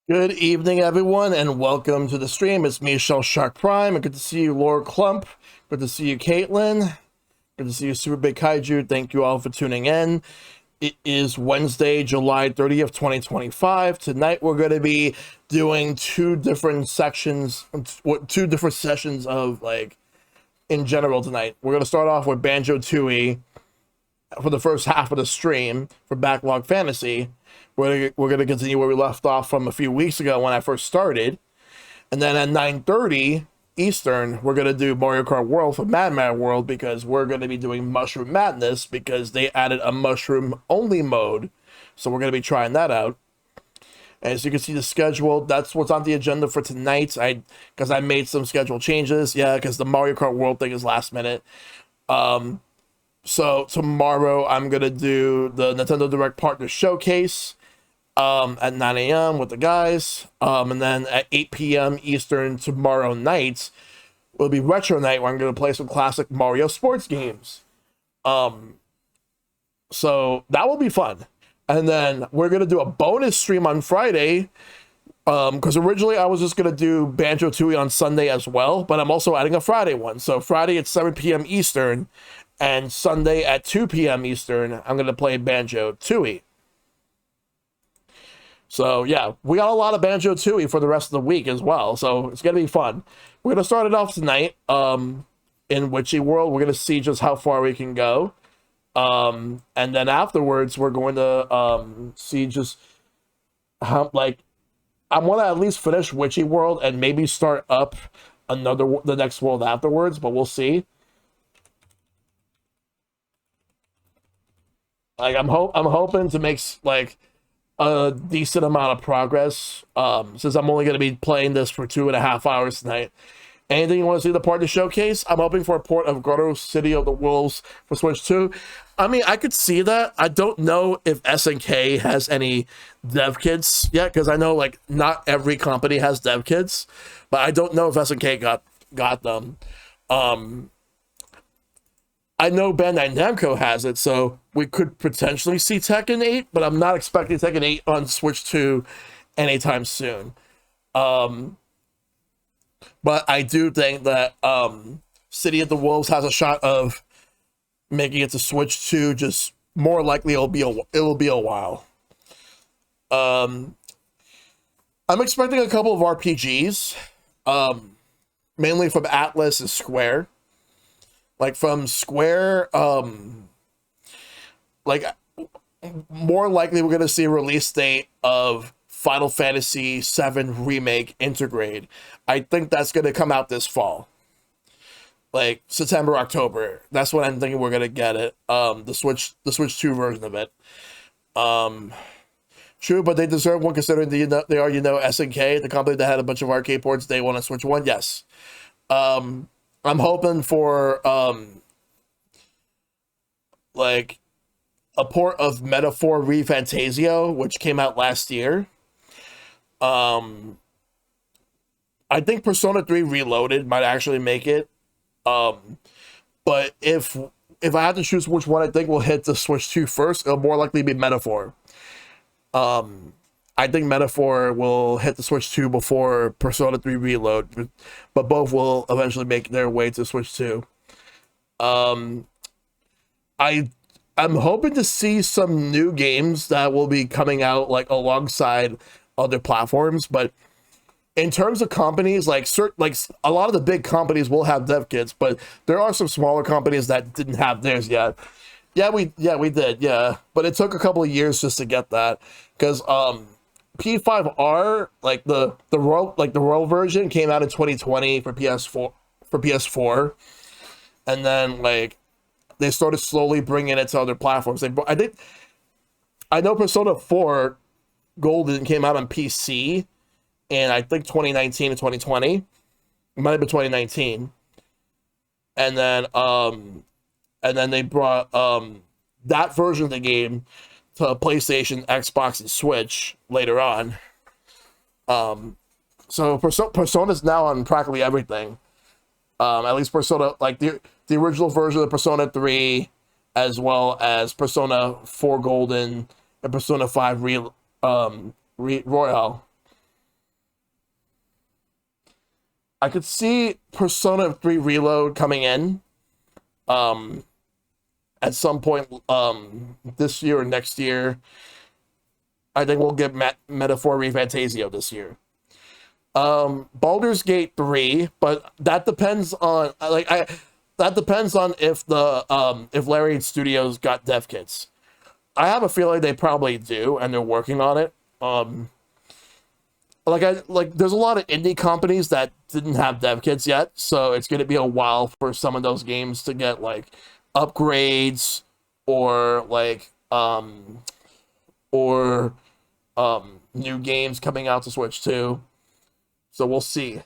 Good evening, everyone, and welcome to the stream. It's me, ShellshockPrime, and good to see you, Laura Clump. Good to see you, Caitlin. Good to see you, Super Big Kaiju. Thank you all for tuning in. It is Wednesday, July 30th, 2025. Tonight, we're going to be doing two different sessions of, in general tonight. We're going to start off with Banjo-Tooie for the first half of the stream for Backlog Fantasy. We're going to continue where we left off from a few weeks ago when I first started. And then at 9:30 Eastern, we're going to do Mario Kart World for Mad Mad World because we're going to be doing Mushroom Madness because they added a mushroom-only mode. So we're going to be trying that out. As you can see the schedule, that's what's on the agenda for tonight. Because I made some schedule changes. Yeah, because the Mario Kart World thing is last minute. So tomorrow I'm going to do the Nintendo Direct Partner Showcase. At 9 a.m. with the guys. And then at 8 p.m. Eastern tomorrow night will be Retro Night where I'm going to play some classic Mario sports games. So that will be fun. And then we're going to do a bonus stream on Friday because originally I was just going to do Banjo-Tooie on Sunday as well, but I'm also adding a Friday one. So Friday at 7 p.m. Eastern and Sunday at 2 p.m. Eastern, I'm going to play Banjo-Tooie. So, yeah, we got a lot of Banjo-Tooie for the rest of the week as well, so it's going to be fun. We're going to start it off tonight in WitchyWorld. We're going to see just how far we can go. And then afterwards, we're going to see just how, I want to at least finish WitchyWorld and maybe start up the next world afterwards, but we'll see. I'm hoping to make, a decent amount of progress since I'm only going to be playing this for 2.5 hours tonight. Anything you want to see the partner showcase? I'm hoping for a port of Grotto City of the Wolves for Switch 2. I mean, I could see that. I don't know if SNK has any dev kits yet because I know not every company has dev kits, but I don't know if SNK got them. I know Bandai Namco has it, so we could potentially see Tekken 8, but I'm not expecting Tekken 8 on Switch 2 anytime soon. But I do think that City of the Wolves has a shot of making it to Switch 2. Just more likely it will be a while. I'm expecting a couple of RPGs, mainly from Atlas and Square. From Square, more likely we're going to see a release date of Final Fantasy VII Remake Intergrade. I think that's going to come out this fall. September, October. That's when I'm thinking we're going to get it. The Switch 2 version of it. True, but they deserve one considering they are, SNK, the company that had a bunch of arcade ports day one on Switch 1. Yes. I'm hoping for a port of Metaphor ReFantasio, which came out last year. I think Persona 3 Reloaded might actually make it. But if I had to choose which one I think will hit the Switch 2 first, it'll more likely be Metaphor. I think Metaphor will hit the Switch 2 before Persona 3 Reload, but both will eventually make their way to Switch 2. I'm hoping to see some new games that will be coming out alongside other platforms, but in terms of companies, a lot of the big companies will have dev kits, but there are some smaller companies that didn't have theirs yet. Yeah, we did, yeah, but it took a couple of years just to get that because P5R, the Royal version came out in 2020 for PS4, and then they started slowly bringing it to other platforms. I know Persona 4 Golden came out on PC in I think 2019 and 2020. It might have been 2019, and then they brought that version of the game to PlayStation, Xbox, and Switch later on. So Persona's now on practically everything. At least Persona, the original version of Persona 3, as well as Persona 4 Golden and Persona 5 Royale. I could see Persona 3 Reload coming in um, at some point this year or next year. I think we'll get Metaphor Refantasio this year. Baldur's Gate 3, but that depends on that depends on if Larian Studios got dev kits. I have a feeling they probably do, and they're working on it. There's a lot of indie companies that didn't have dev kits yet, so it's going to be a while for some of those games to get like upgrades or or new games coming out to Switch too. So we'll see.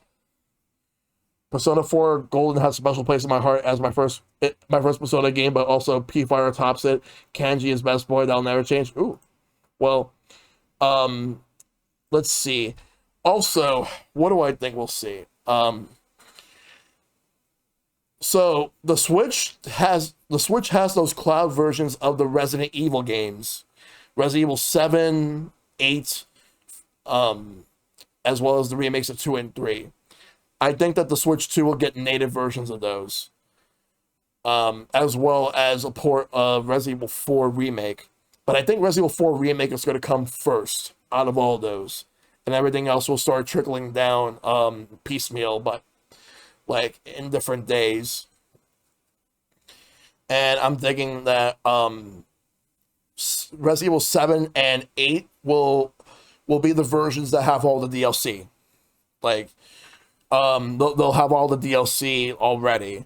Persona 4 Golden has a special place in my heart as my first Persona game, but also P-Fire tops it. Kanji is best boy, that'll never change. Ooh. Well, let's see. Also, what do I think we'll see? So the Switch has those cloud versions of the Resident Evil games. Resident Evil 7, 8, as well as the remakes of 2 and 3. I think that the Switch 2 will get native versions of those, as well as a port of Resident Evil 4 Remake. But I think Resident Evil 4 Remake is going to come first out of all those, and everything else will start trickling down piecemeal, but like in different days. And I'm thinking that Resident Evil 7 and 8 will be the versions that have all the DLC. Like, they'll have all the DLC already.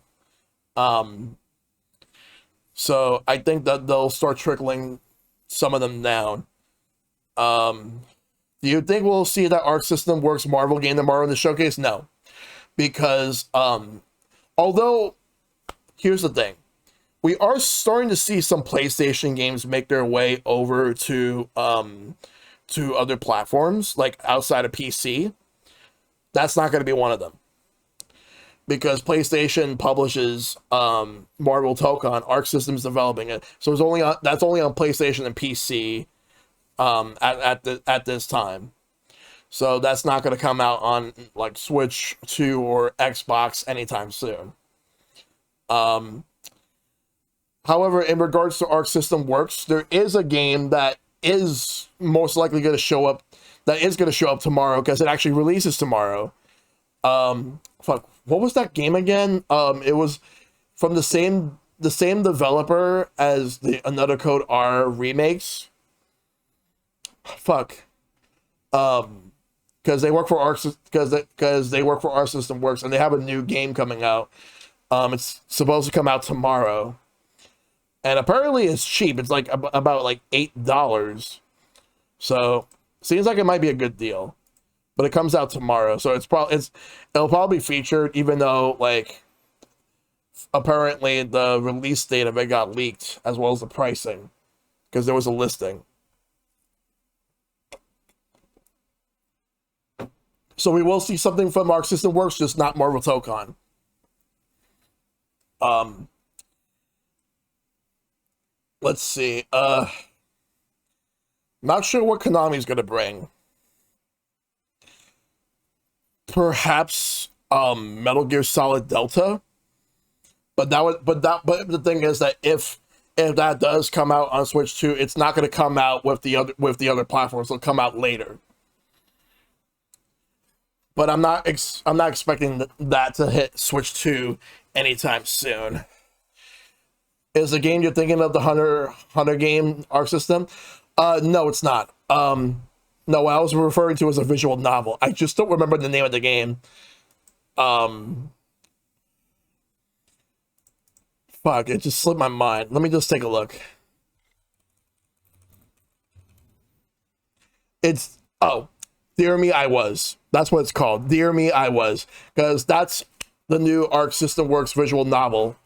So I think that they'll start trickling some of them down. Do you think we'll see that Arc System Works Marvel game tomorrow in the showcase? No. Because, although, here's the thing. We are starting to see some PlayStation games make their way over to other platforms, like outside of PC. That's not going to be one of them. Because PlayStation publishes Marvel Tokon, Arc System's developing it. So that's only on PlayStation and PC at this time. So that's not going to come out on like Switch 2 or Xbox anytime soon. However, in regards to Arc System Works, there is a game that is most likely going to show up. That is going to show up tomorrow because it actually releases tomorrow. What was that game again? It was from the same developer as the Another Code R remakes. Because they work for Arc System Works, and they have a new game coming out. It's supposed to come out tomorrow. And apparently it's cheap. It's like about like $8. So seems like it might be a good deal. But it comes out tomorrow, so it'll probably be featured, even though like apparently the release date of it got leaked, as well as the pricing, because there was a listing. So we will see something from Arc System Works, just not Marvel Tokon. Let's see. Not sure what Konami's gonna bring. Perhaps Metal Gear Solid Delta. But the thing is that if that does come out on Switch 2, it's not gonna come out with the other platforms. It'll come out later. But I'm not expecting that to hit Switch 2 anytime soon. Is the game you're thinking of the Hunter game Arc System? No, it's not. No, what I was referring to was a visual novel. I just don't remember the name of the game. Fuck, it just slipped my mind. Let me just take a look. It's, Dear Me, I Was. That's what it's called. Dear Me, I Was. Because that's the new Arc System Works visual novel.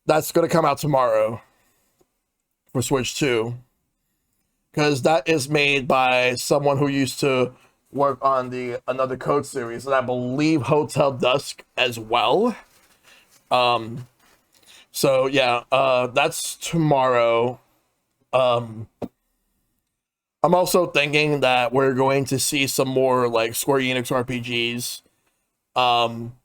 That's going to come out tomorrow for Switch 2. Because that is made by someone who used to work on the Another Code series, and I believe Hotel Dusk as well. So yeah, that's tomorrow. I'm also thinking that we're going to see some more like Square Enix RPGs. Um,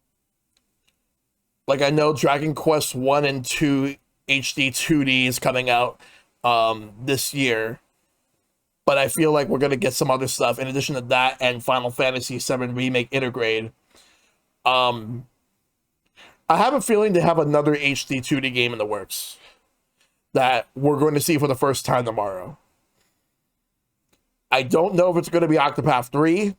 like I know Dragon Quest 1 and 2 HD 2D is coming out this year, but I feel like we're gonna get some other stuff in addition to that and Final Fantasy VII Remake Intergrade. Um, I have a feeling they have another HD 2D game in the works that we're going to see for the first time tomorrow. I don't know if it's going to be Octopath 3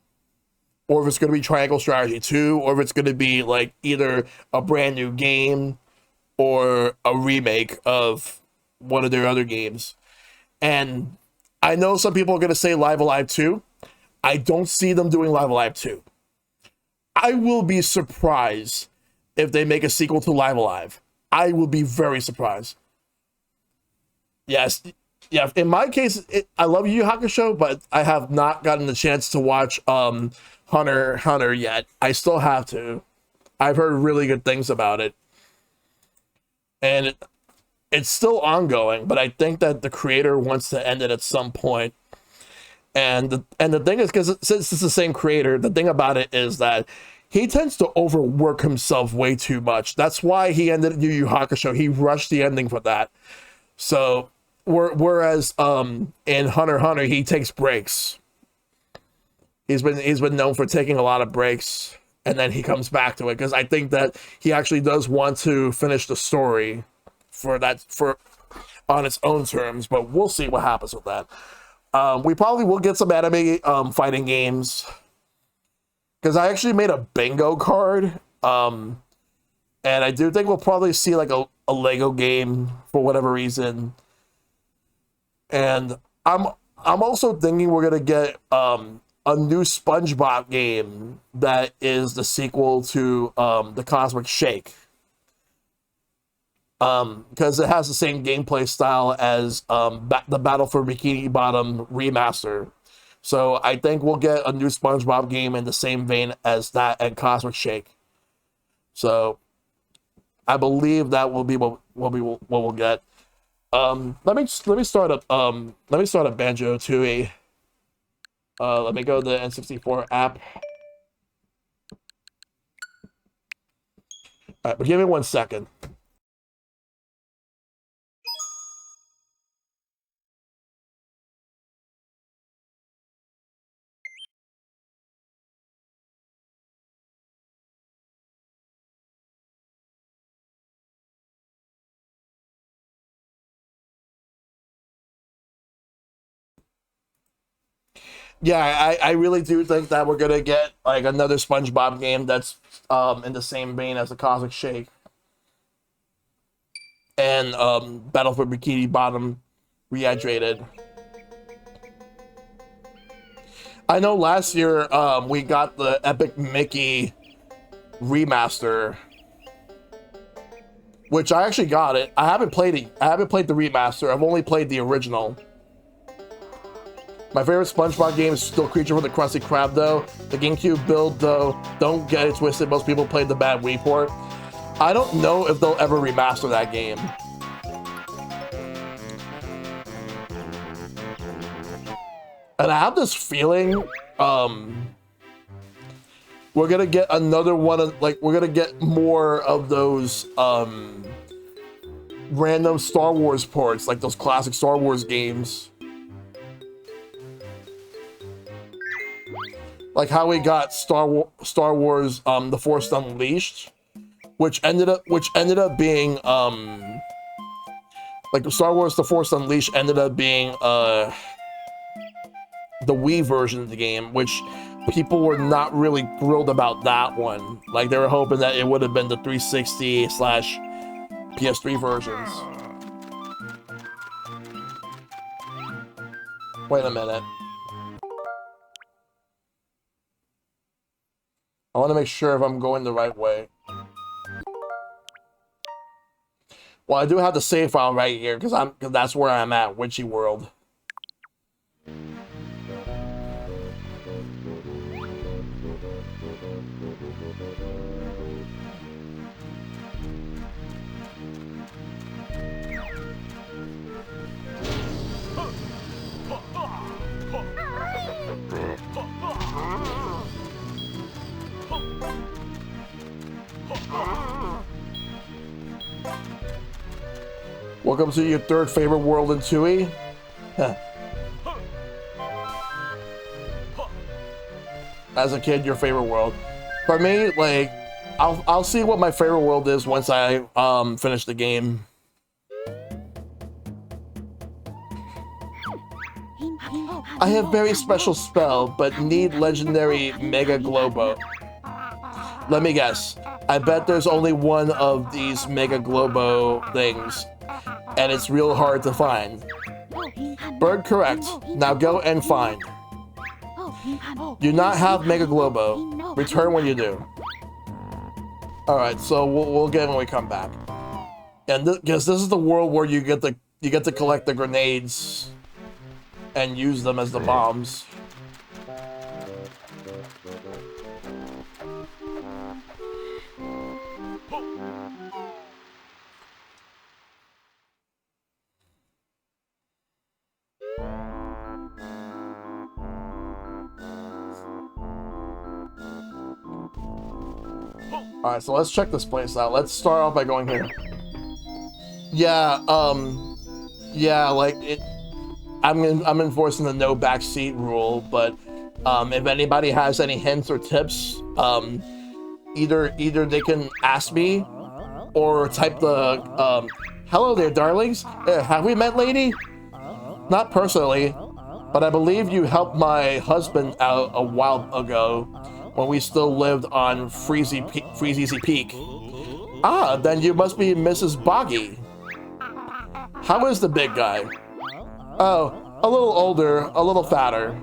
or if it's going to be Triangle Strategy 2 or if it's going to be like either a brand new game or a remake of one of their other games. And I know some people are going to say Live Alive 2. I don't see them doing Live Alive 2. I will be surprised if they make a sequel to Live Alive. I will be very surprised. Yes, yeah. In my case, I love Yu Yu Hakusho, but I have not gotten the chance to watch Hunter yet. I still have to. I've heard really good things about it, and it's still ongoing. But I think that the creator wants to end it at some point. And the thing is, because since it's the same creator, the thing about it is that he tends to overwork himself way too much. That's why he ended Yu Yu Hakusho. He rushed the ending for that. So whereas in Hunter x Hunter, he takes breaks. He's been known for taking a lot of breaks, and then he comes back to it because I think that he actually does want to finish the story for on its own terms. But we'll see what happens with that. We probably will get some anime fighting games because I actually made a bingo card. And I do think we'll probably see like a Lego game for whatever reason. And I'm also thinking we're gonna get a new SpongeBob game that is the sequel to the Cosmic Shake. Because it has the same gameplay style as the Battle for Bikini Bottom remaster. So I think we'll get a new SpongeBob game in the same vein as that and Cosmic Shake. So I believe that will be what we'll get. Let me start up Banjo-Tooie. Let me go to the N64 app. All right, but give me 1 second. Yeah, I really do think that we're gonna get like another SpongeBob game that's in the same vein as the Cosmic Shake and Battle for Bikini Bottom rehydrated. I know last year we got the Epic Mickey remaster, which I actually got it. I haven't played it. I haven't played the remaster. I've only played the original. My favorite SpongeBob game is still Creature from the Krusty Krab, though. The GameCube build, though, don't get it twisted. Most people played the bad Wii port. I don't know if they'll ever remaster that game. And I have this feeling, we're gonna get another one of, like, we're gonna get more of those, random Star Wars ports, like those classic Star Wars games. Like how we got Star Wars, The Force Unleashed, which ended up being, like Star Wars The Force Unleashed ended up being, the Wii version of the game, which people were not really thrilled about that one. Like they were hoping that it would have been the 360/PS3 versions. Wait a minute. I want to make sure if I'm going the right way. Well, I do have the save file right here because that's where I'm at, WitchyWorld. Welcome to your third favorite world in Tooie. Huh. As a kid, your favorite world. For me, like, I'll see what my favorite world is once I finish the game. I have very special spell, but need legendary Mega Globo. Let me guess. I bet there's only one of these Mega Globo things, and it's real hard to find. Bird correct. Now go and find. Do not have Mega Globo. Return when you do. Alright, so we'll get it when we come back. And because this is the world where you get to collect the grenades and use them as the bombs. Alright, so let's check this place out. Let's start off by going here. Yeah, yeah, like I'm enforcing the no backseat rule, but if anybody has any hints or tips, either they can ask me or type the hello there, darlings. Have we met, lady? Not personally, but I believe you helped my husband out a while ago when we still lived on Freezy Peak. Ah, then you must be Mrs. Boggy. How is the big guy? Oh, a little older, a little fatter.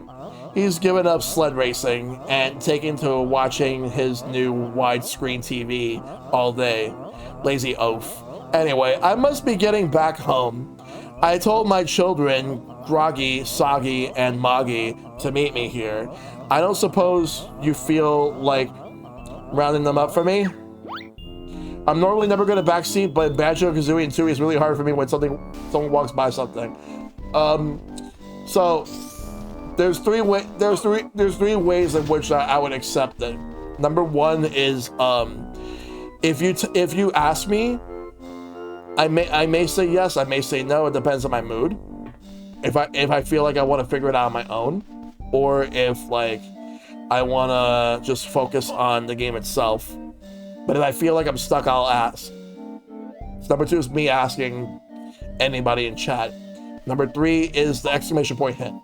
He's given up sled racing and taken to watching his new widescreen TV all day. Lazy oaf. Anyway, I must be getting back home. I told my children, Groggy, Soggy, and Moggy, to meet me here. I don't suppose you feel like rounding them up for me? I'm normally never good at backseat, but Banjo-Kazooie and Tooie is really hard for me when someone walks by something. So there's three ways in which I would accept it. Number one is if you ask me, I may say yes, I may say no. It depends on my mood. If I feel like I want to figure it out on my own, or if like I want to just focus on the game itself. But if I feel like I'm stuck, I'll ask. So number two is me asking anybody in chat. Number three is the exclamation point hint.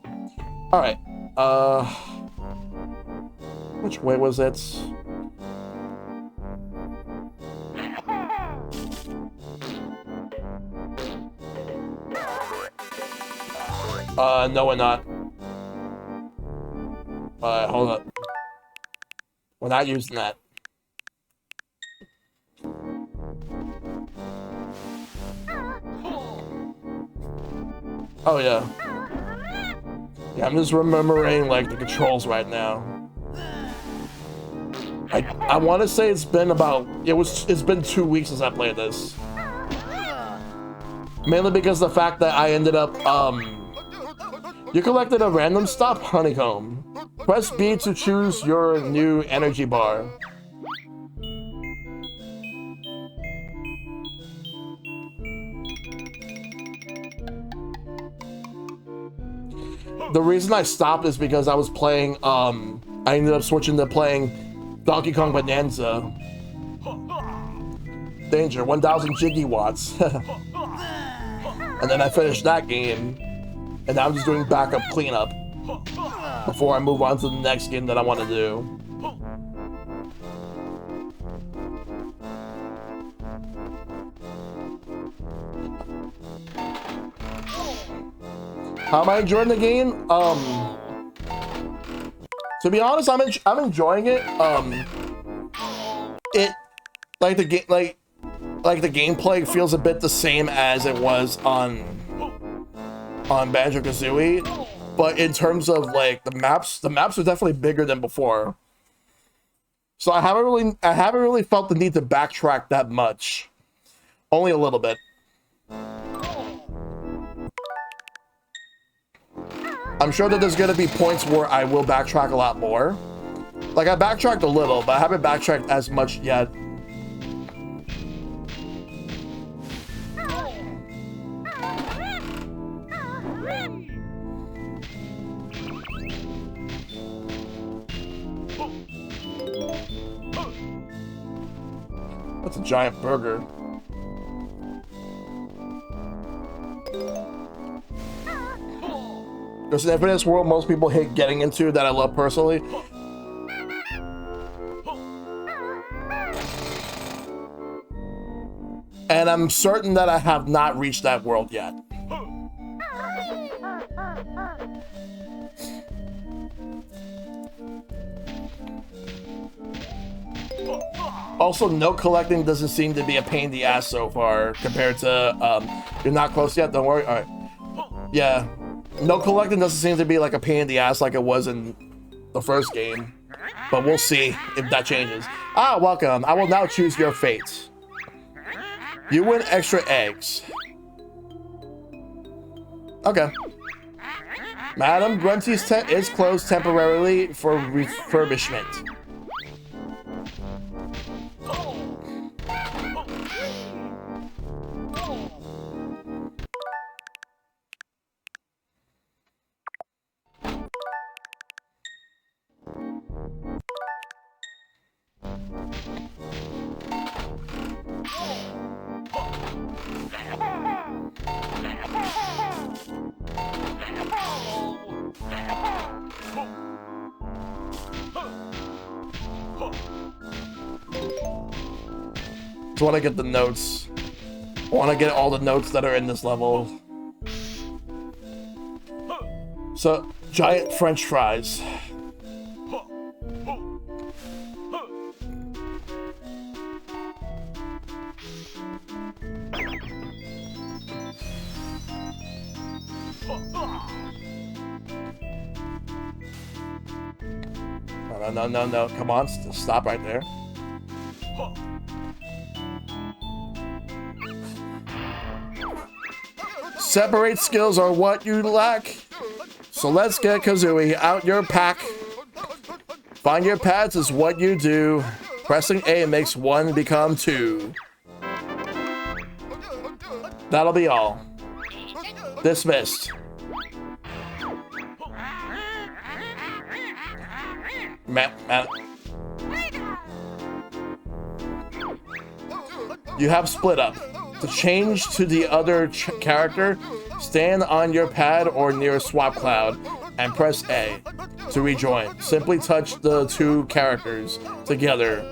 All right. Which way was it? No, we're not. Hold up. We're not using that. Oh, yeah. Yeah, I'm just remembering, like, the controls right now. I want to say it's been about... It's been 2 weeks since I played this. Mainly because of the fact that I ended up, You collected a random stop honeycomb. Press B to choose your new energy bar. The reason I stopped is because I was playing, I ended up switching to playing Donkey Kong Bonanza. Danger, 1000 gigawatts. And then I finished that game, and now I'm just doing backup cleanup before I move on to the next game that I want to do. How am I enjoying the game? To be honest, I'm enjoying it. It like the game like the gameplay feels a bit the same as it was on Banjo-Kazooie, but in terms of like the maps are definitely bigger than before. So I haven't really felt the need to backtrack that much. Only a little bit. I'm sure that there's gonna be points where I will backtrack a lot more. Like I backtracked a little, but I haven't backtracked as much yet. That's a giant burger. There's an infinite world most people hate getting into that I love personally. And I'm certain that I have not reached that world yet. Also, note collecting doesn't seem to be a pain in the ass so far compared to, you're not close yet, don't worry. All right. Yeah, note collecting doesn't seem to be like a pain in the ass like it was in the first game, but we'll see if that changes. Ah, welcome. I will now choose your fate. You win extra eggs. Okay. Madam Grunty's tent is closed temporarily for refurbishment. I want to get the notes. I want to get all the notes that are in this level. So, giant French fries. No. Come on, stop right there. Separate skills are what you lack. So let's get Kazooie out your pack. Find your pads is what you do. Pressing A makes one become two. That'll be all. Dismissed. You have split up. To change to the other character, stand on your pad or near a swap cloud and press A to rejoin. Simply touch the two characters together.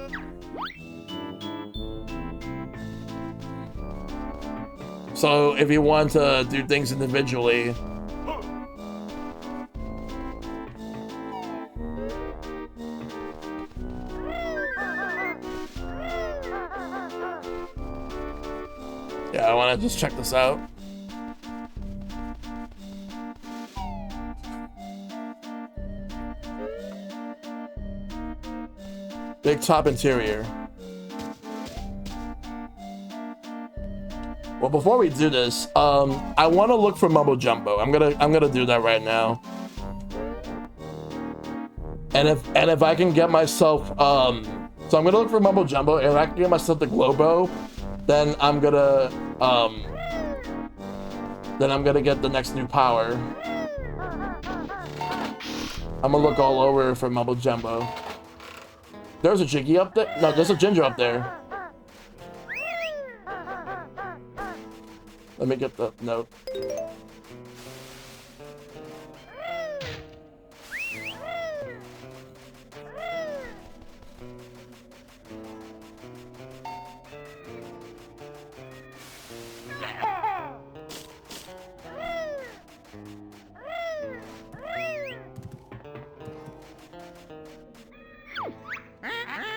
So if you want to do things individually, yeah, I want to just check this out. Big top interior. Well, before we do this, I want to look for Mumbo Jumbo. I'm gonna do that right now. And if I can get myself, so I'm gonna look for Mumbo Jumbo, and if I can get myself the Globo, then I'm gonna get the next new power. I'm gonna look all over for Mumbo Jumbo. There's a Jiggy up there. No, there's a Ginger up there. Let me get the note.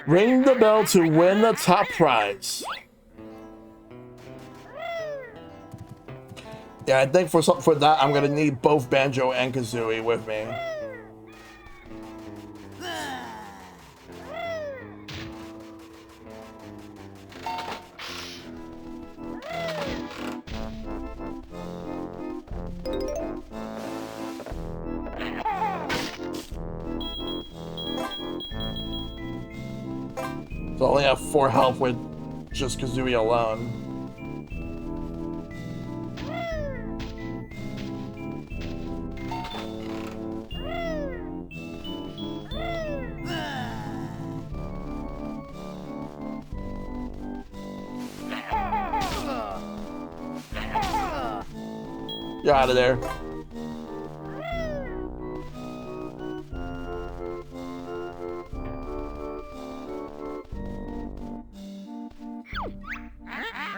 Ring the bell to win the top prize. Yeah, I think for that, I'm gonna need both Banjo and Kazooie with me. So I only have 4 health with just Kazooie alone. You're out of there.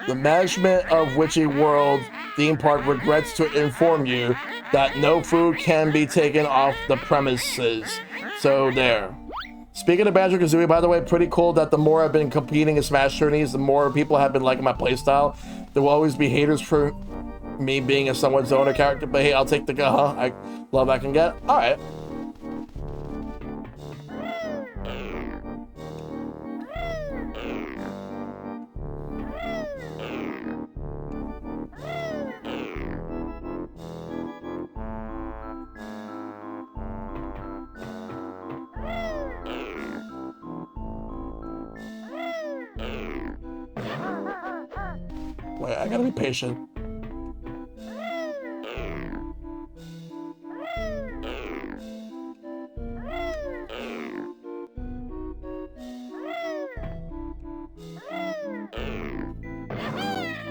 The management of WitchyWorld theme park regrets to inform you that no food can be taken off the premises. So there. Speaking of Banjo-Kazooie, by the way, pretty cool that the more I've been competing in Smash tourneys, the more people have been liking my playstyle. There will always be haters for me being a somewhat zoner character, but hey, I'll take the I love I can get. All right. Wait, I gotta be patient.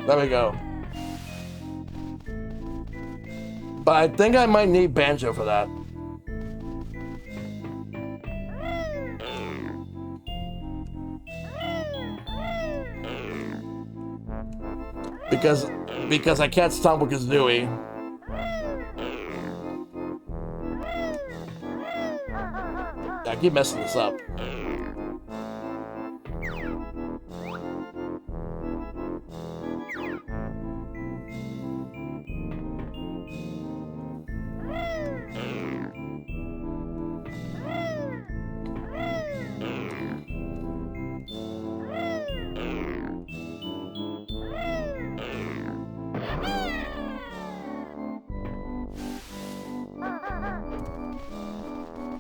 There we go. But I think I might need Banjo for that. Because I can't stomp with Kazooie. I keep messing this up.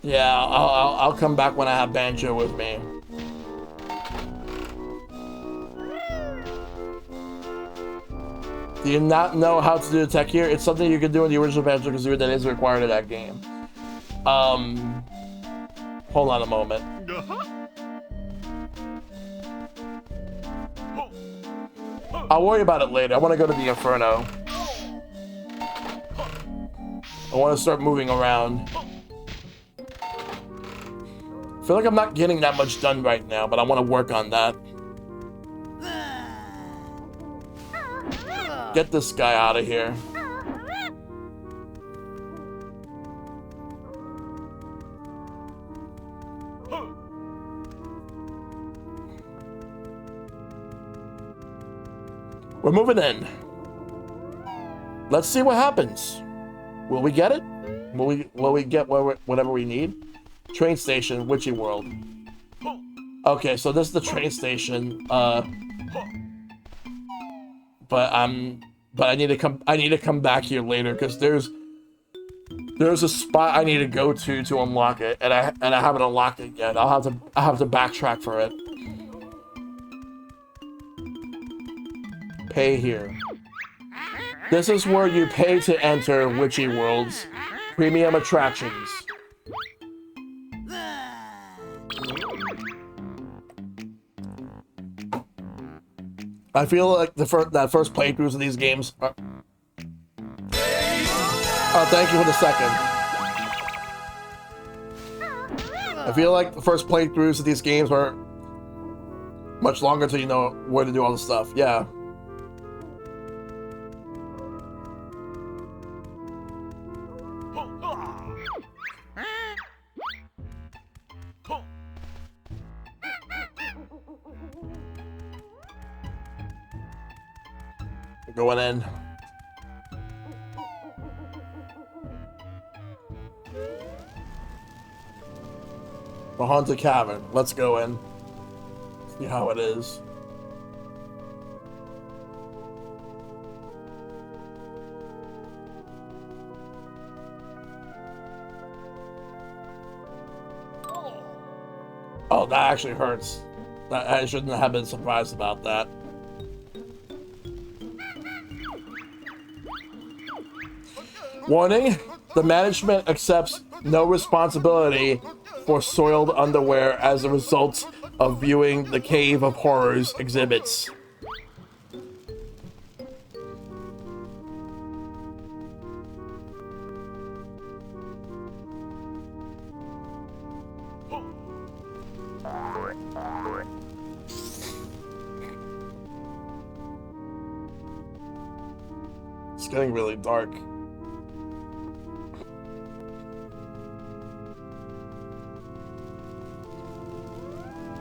Yeah, I'll come back when I have Banjo with me. Do you not know how to do the tech here? It's something you can do in the original Banjo-Kazooie that is required of that game. Hold on a moment. I'll worry about it later. I want to go to the Inferno. I want to start moving around. I feel like I'm not getting that much done right now, but I want to work on that. Get this guy out of here. We're moving in. Let's see what happens. Will we get it? Will we get whatever we need? Train station, WitchyWorld. Okay, so this is the train station. But I need to come back here later because there's a spot I need to go to unlock it, and I haven't unlocked it yet. I'll have to backtrack for it. Pay here. This is where you pay to enter WitchyWorld's premium attractions. I feel like that first playthroughs of these games are... Oh, thank you for the second. I feel like the first playthroughs of these games are much longer until you know where to do all the stuff. Yeah. Going in. The Haunted Cavern. Let's go in. See how it is. Oh, that actually hurts. I shouldn't have been surprised about that. Warning, the management accepts no responsibility for soiled underwear as a result of viewing the Cave of Horrors exhibits. It's getting really dark.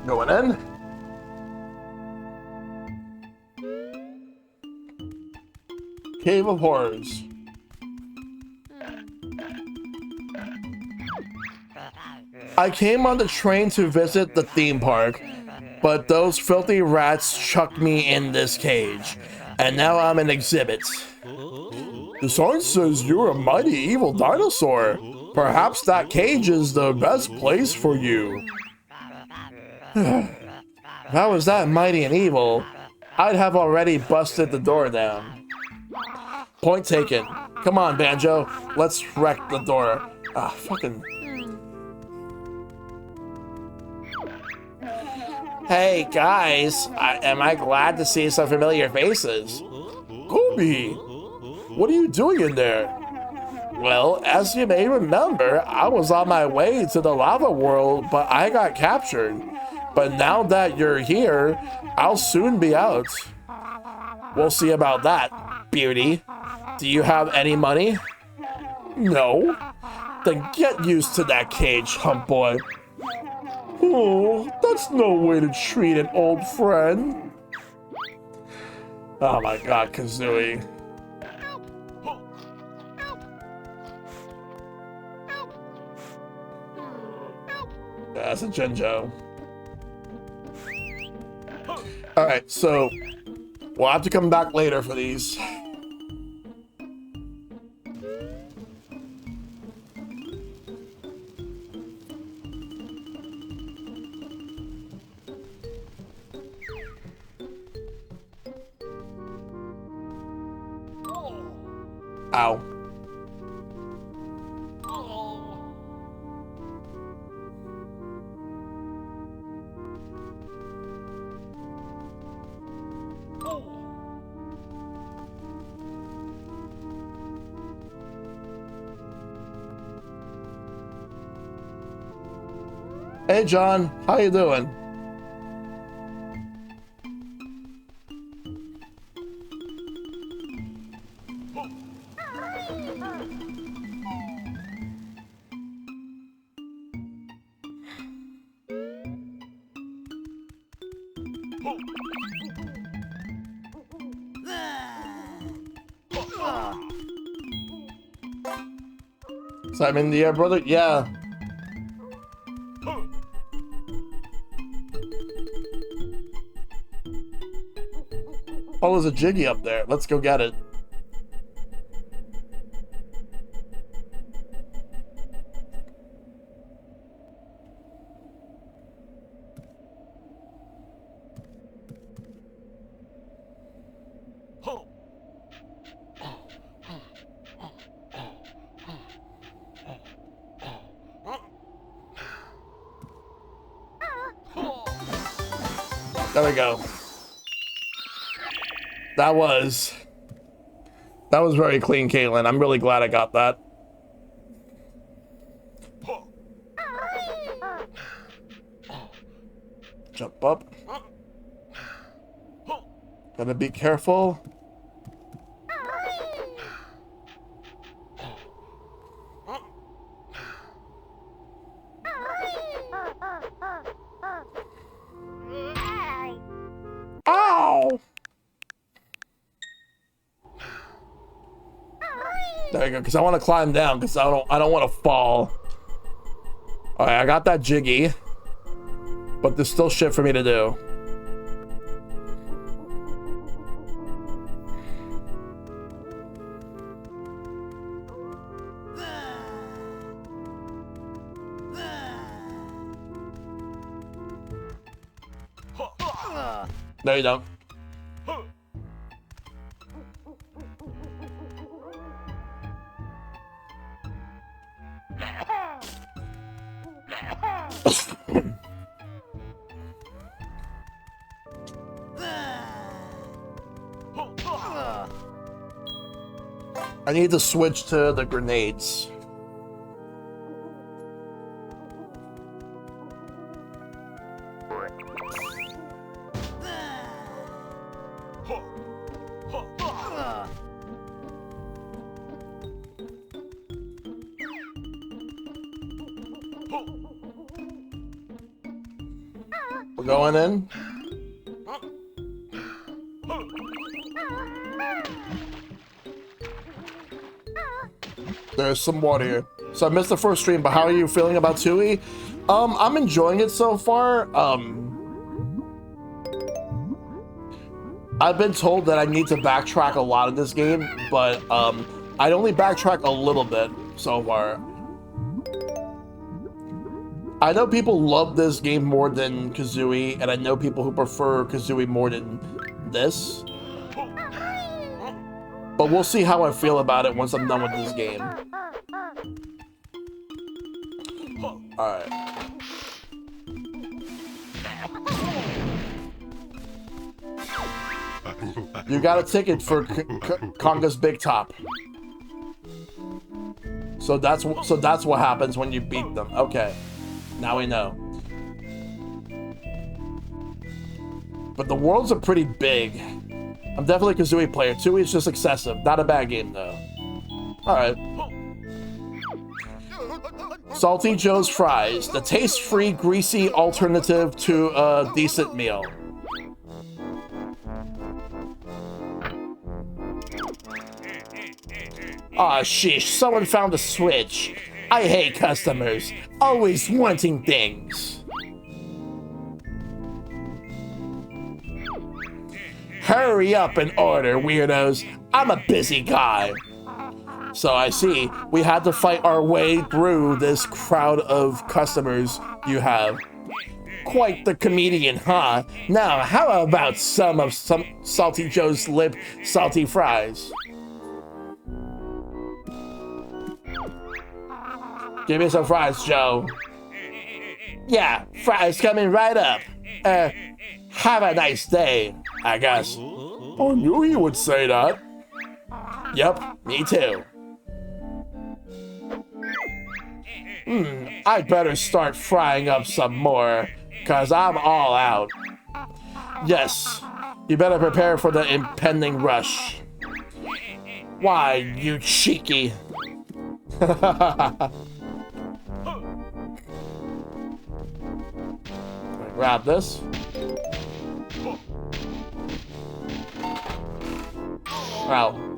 Going in. Cave of Horrors. I came on the train to visit the theme park, but those filthy rats chucked me in this cage, and now I'm an exhibit. The sign says you're a mighty evil dinosaur. Perhaps that cage is the best place for you. If I was that mighty and evil, I'd have already busted the door down. Point taken. Come on, Banjo. Let's wreck the door. Ah, fucking... Hey, guys. Am I glad to see some familiar faces? Gooby! What are you doing in there? Well, as you may remember, I was on my way to the lava world, but I got captured. But now that you're here, I'll soon be out. We'll see about that, beauty. Do you have any money? No. Then get used to that cage, hump boy. Oh, that's no way to treat an old friend. Oh my god, Kazooie. Yeah, that's a Jinjo. Alright, so we'll have to come back later for these. Ow. Hey John, how you doing? So I'm in the air, brother? Yeah. Oh, there's a Jiggy up there. Let's go get it. There we go. That was very clean, Caitlin. I'm really glad I got that. Jump up. Gotta be careful. Ow! There you go, because I want to climb down, because I don't want to fall. Alright, I got that Jiggy. But there's still shit for me to do. No, you don't. I need to switch to the grenades. We're going in. There's some water here. So I missed the first stream, but how are you feeling about Tooie? I'm enjoying it so far. I've been told that I need to backtrack a lot in this game, but I'd only backtrack a little bit so far. I know people love this game more than Kazooie, and I know people who prefer Kazooie more than this. But we'll see how I feel about it once I'm done with this game. Alright. You got a ticket for Conga's Big Top. So that's what happens when you beat them. Okay. Now we know. But the worlds are pretty big. I'm definitely a Kazooie player. Tooie is just excessive. Not a bad game, though. Alright. Salty Joe's Fries. The taste-free, greasy alternative to a decent meal. Aw, sheesh. Someone found a switch. I hate customers. Always wanting things. Hurry up and order, weirdos. I'm a busy guy. So I see, we had to fight our way through this crowd of customers you have. Quite the comedian, huh? Now, how about some Salty Joe's Lip Salty Fries? Give me some fries, Joe. Yeah, fries coming right up. Have a nice day, I guess. I knew you would say that. Yep, me too. I'd better start frying up some more, cause I'm all out. Yes, you better prepare for the impending rush. Why, you cheeky. Grab this. Wow.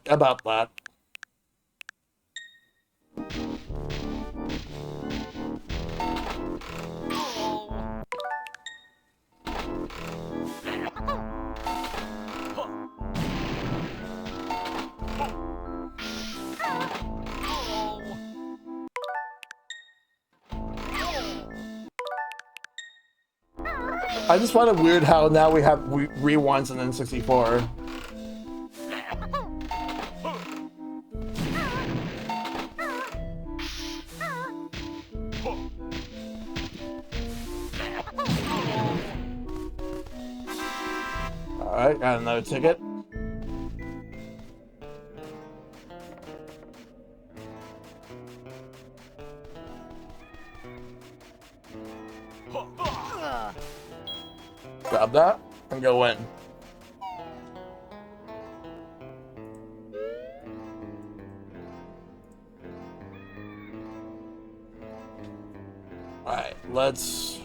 About that. I just find it weird how now we have rewinds in N64. Alright, got another ticket. Grab that and go in. Alright, let's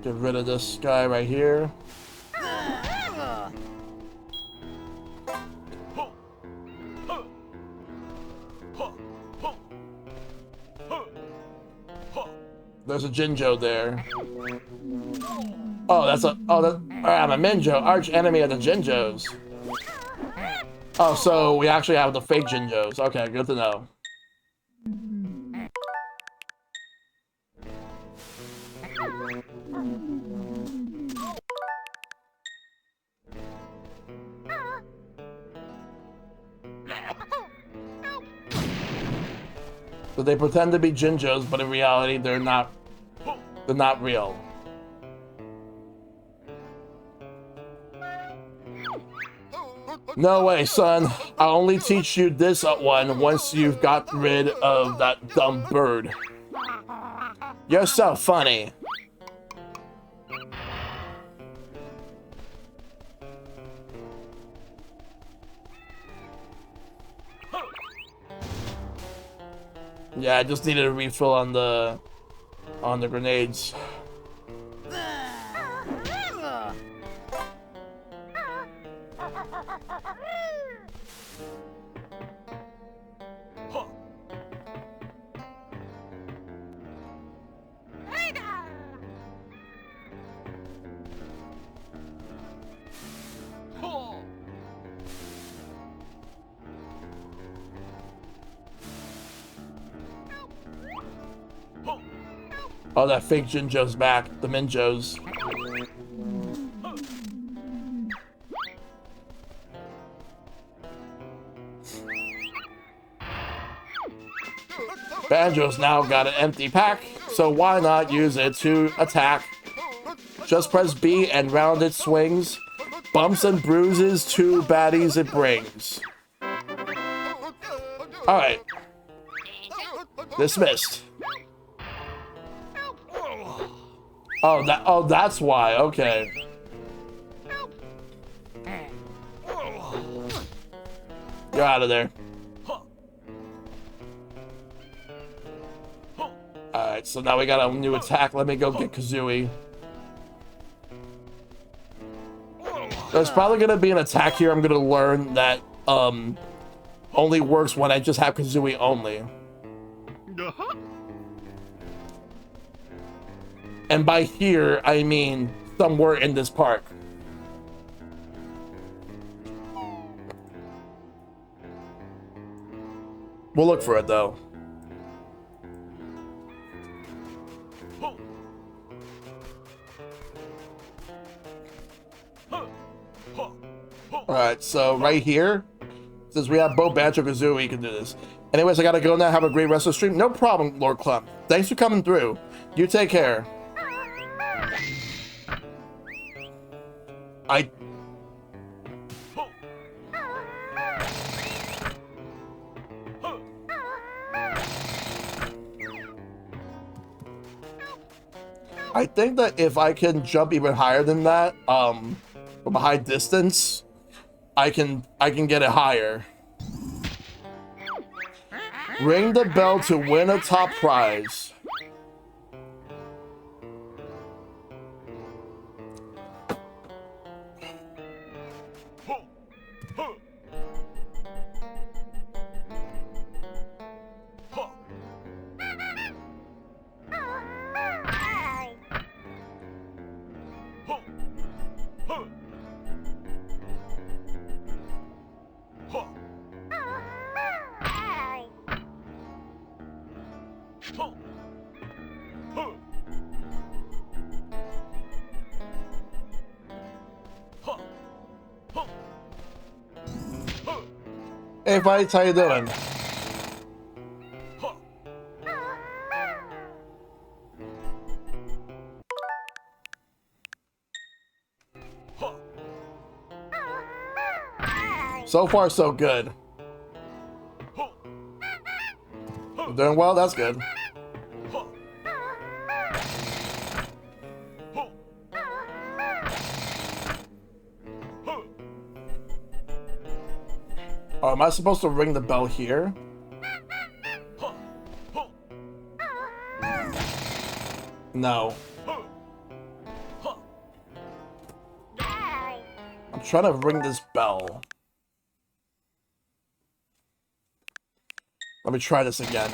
get rid of this guy right here. There's a Jinjo there. Oh, that's a... Oh, that... I'm a Minjo, arch enemy of the Jinjos. Oh, so we actually have the fake Jinjos. Okay, good to know. So they pretend to be Jinjos, but in reality, they're not real. No way, son. I'll only teach you this one once you've got rid of that dumb bird. You're so funny. Yeah, I just needed a refill on the grenades. Oh, that fake Jinjo's back. The Minjos. Banjo's now got an empty pack, so why not use it to attack? Just press B and round it swings. Bumps and bruises, 2 baddies it brings. Alright. Dismissed. Oh, that's why. Okay. You're out of there. Alright, so now we got a new attack. Let me go get Kazooie. There's probably gonna be an attack here I'm gonna learn that only works when I just have Kazooie only. And by here, I mean somewhere in this park. We'll look for it, though. Alright, so right here, since we have both Banjo-Kazooie, we can do this. Anyways, I gotta go now. Have a great rest of the stream. No problem, Lord Clump. Thanks for coming through. You take care. I think that if I can jump even higher than that, from a high distance, I can get it higher. Ring the bell to win a top prize. Hey, Fights, how you doing? So far, so good. Doing well, that's good. Oh, am I supposed to ring the bell here? No. I'm trying to ring this bell. Let me try this again.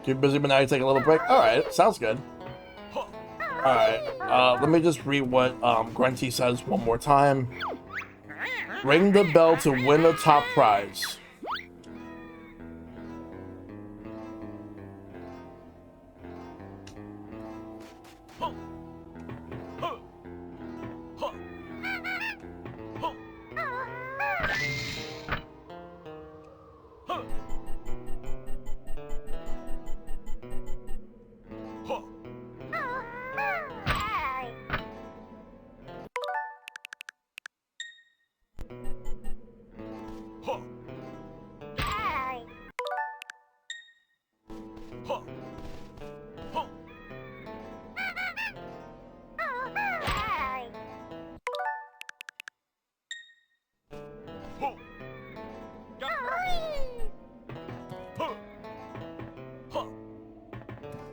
Too busy, but now you take a little break? Alright, sounds good. Alright, let me just read what Grunty says one more time. Ring the bell to win a top prize.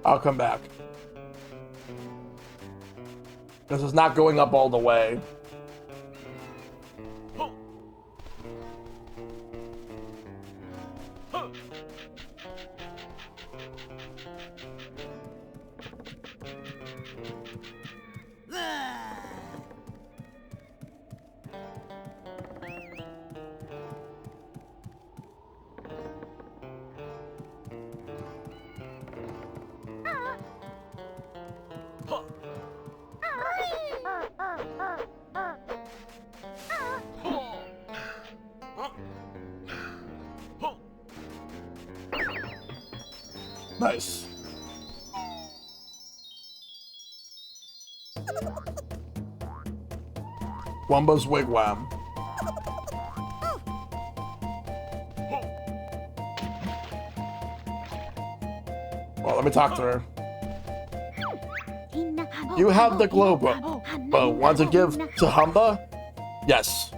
I'll come back. This is not going up all the way. Nice. Wumba's wigwam. Well, let me talk to her. You have the globe. Want to give to Humba? Yes.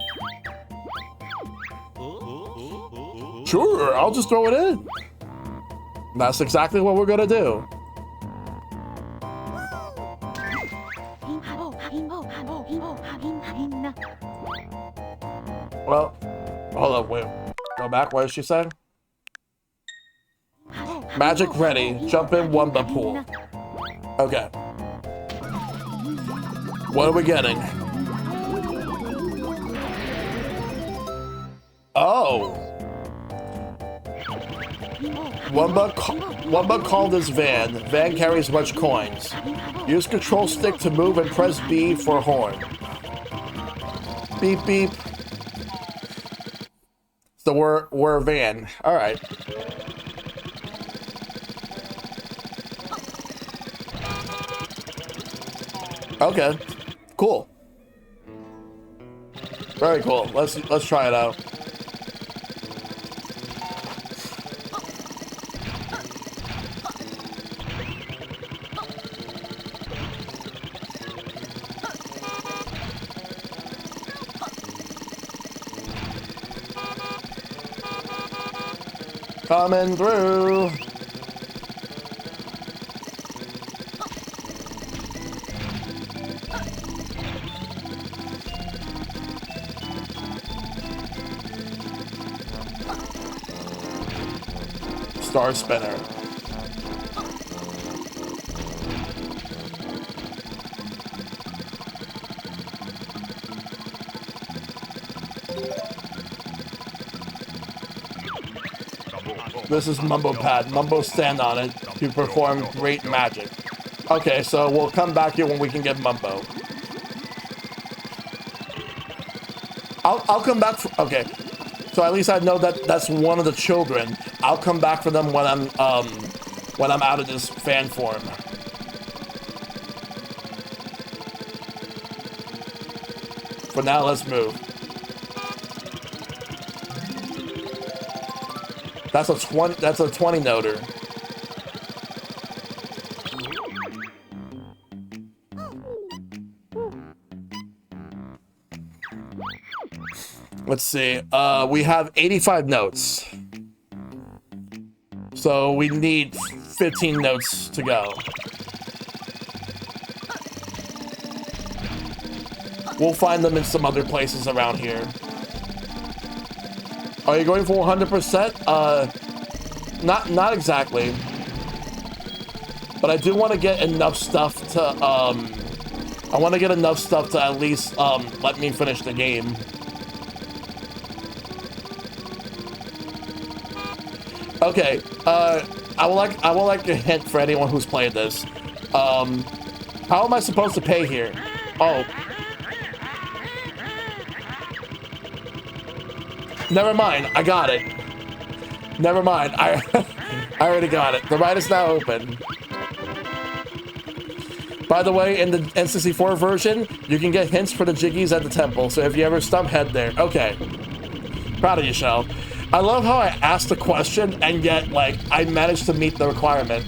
Sure, I'll just throw it in. That's exactly what we're gonna do. Well, hold up, wait. Go back, what did she say? Magic ready. Jump in Wumba pool. Okay. What are we getting? Oh. Wumba called this van. Van carries much coins. Use control stick to move and press B for horn. Beep beep. So we're a van. All right. Okay. Cool. Very cool. Let's try it out. Coming through. Star spinner. This is Mumbo Pad. Mumbo stand on it to perform great magic. Okay, so we'll come back here when we can get Mumbo. I'll come back for, okay. So at least I know that that's one of the children. I'll come back for them when I'm out of this fan form. For now, let's move. That's a 20 noter. Let's see. We have 85 notes. So we need 15 notes to go. We'll find them in some other places around here. Are you going for 100%? Not exactly. But I do want to get enough stuff to, I want to get enough stuff to at least, let me finish the game. Okay, I would like a hint for anyone who's played this. How am I supposed to pay here? Oh. Never mind, I got it. Never mind, I already got it. The ride is now open. By the way, in the N64 version, you can get hints for the Jiggies at the temple, so if you ever stump, head there. Okay. Proud of you, Shell. I love how I asked the question, and yet, like, I managed to meet the requirement.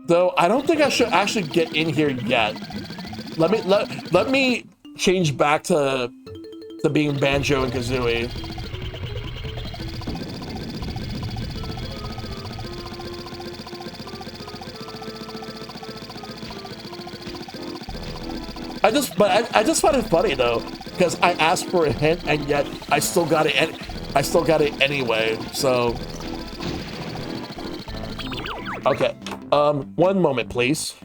Though, I don't think I should actually get in here yet. Let me change back to being Banjo and Kazooie. I just find it funny though, because I asked for a hint and yet I still got it. I still got it anyway. So, okay. One moment, please.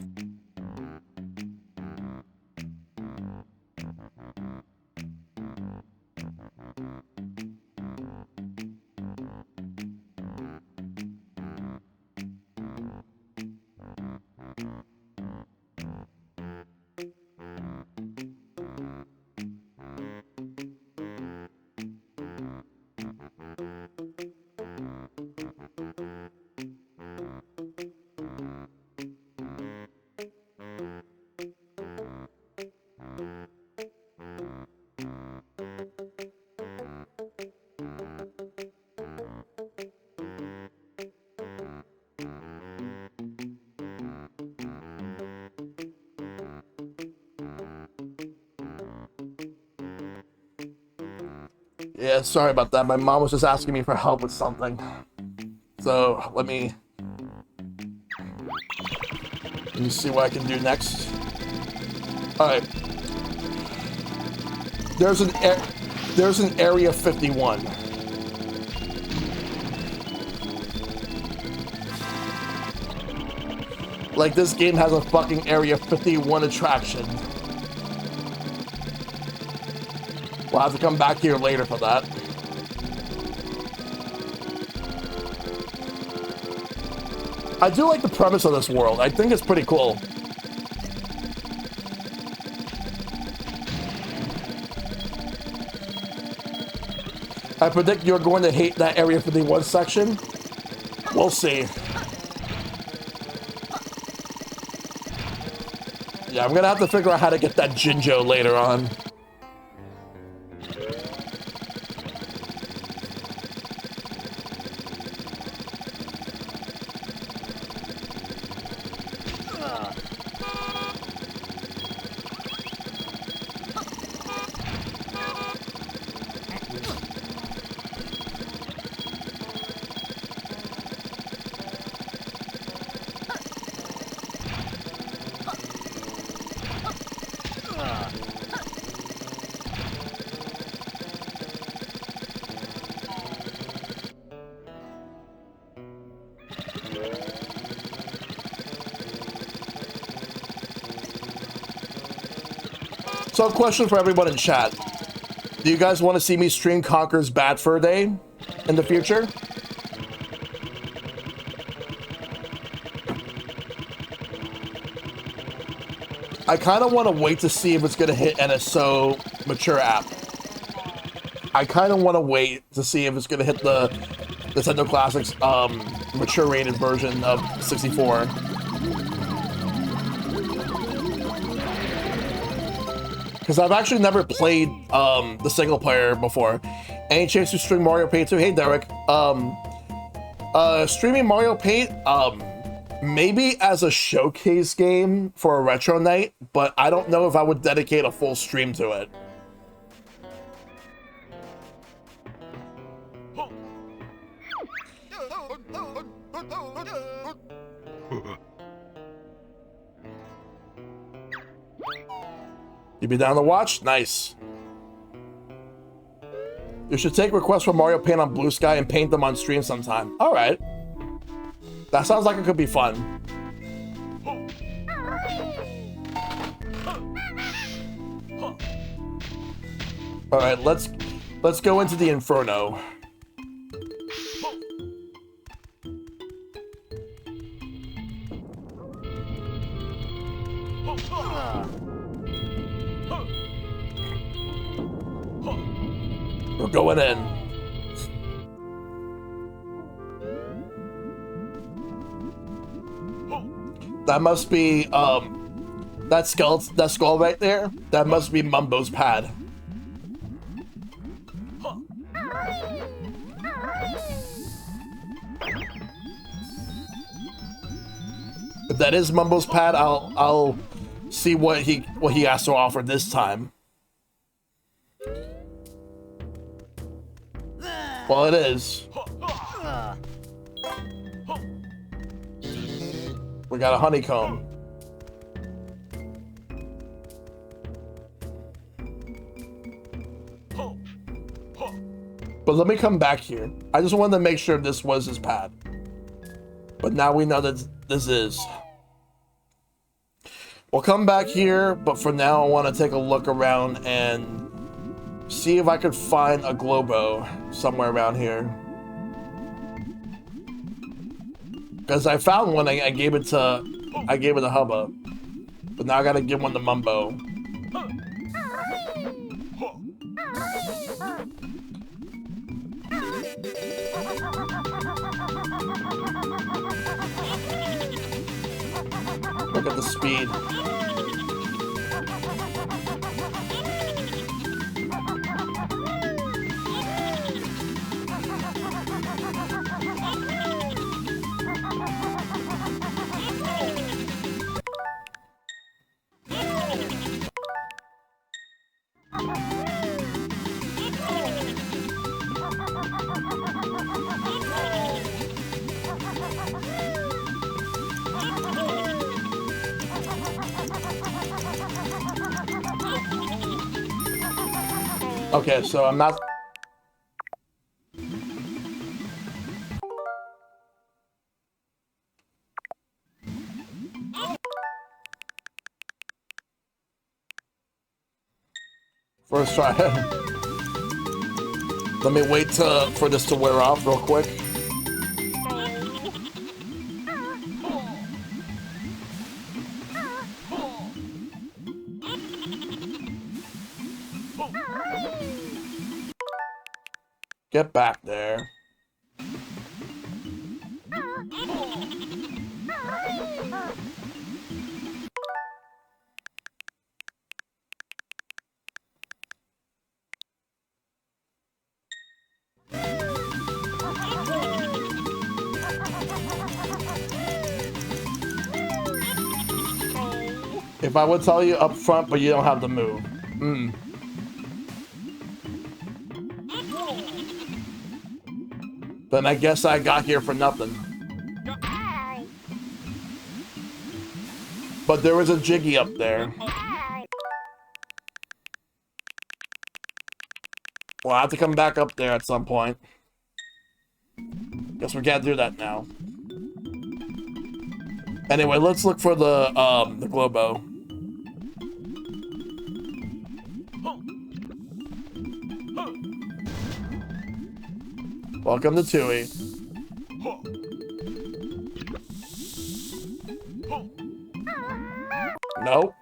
Yeah, sorry about that. My mom was just asking me for help with something. So let me see what I can do next. All right. There's an area 51. Like this game has a fucking area 51 attraction. We'll have to come back here later for that. I do like the premise of this world. I think it's pretty cool. I predict you're going to hate that Area 51 section. We'll see. Yeah, I'm gonna have to figure out how to get that Jinjo later on. So, a question for everyone in chat. Do you guys want to see me stream Conker's Bad Fur Day in the future? I kind of want to wait to see if it's going to hit NSO mature app. I kind of want to wait to see if it's going to hit the Nintendo Classics mature rated version of 64. Because I've actually never played the single player before. Any chance to stream Mario Paint 2? Hey, Derek. Streaming Mario Paint, maybe as a showcase game for a retro night, but I don't know if I would dedicate a full stream to it. You be down to watch? Nice. You should take requests from Mario Paint on Blue Sky and paint them on stream sometime. All right. That sounds like it could be fun. All right, let's go into the Inferno. We're going in. That must be that skull right there. That must be Mumbo's pad. If that is Mumbo's pad, I'll see what he has to offer this time. Well, it is. We got a honeycomb. But let me come back here. I just wanted to make sure this was his pad. But now we know that this is. We'll come back here, but for now I want to take a look around and see if I could find a Globo somewhere around here. Because I found one, I gave it to Hubba. But now I gotta give one to Mumbo. Look at the speed. Okay, so I'm not... First try. Let me wait for this to wear off real quick. Get back there. If I would tell you up front, but you don't have to move. Then I guess I got here for nothing. But there was a Jiggy up there. Well, I have to come back up there at some point. Guess we can't do that now. Anyway, let's look for the Globo. Welcome to Tooie. Nope.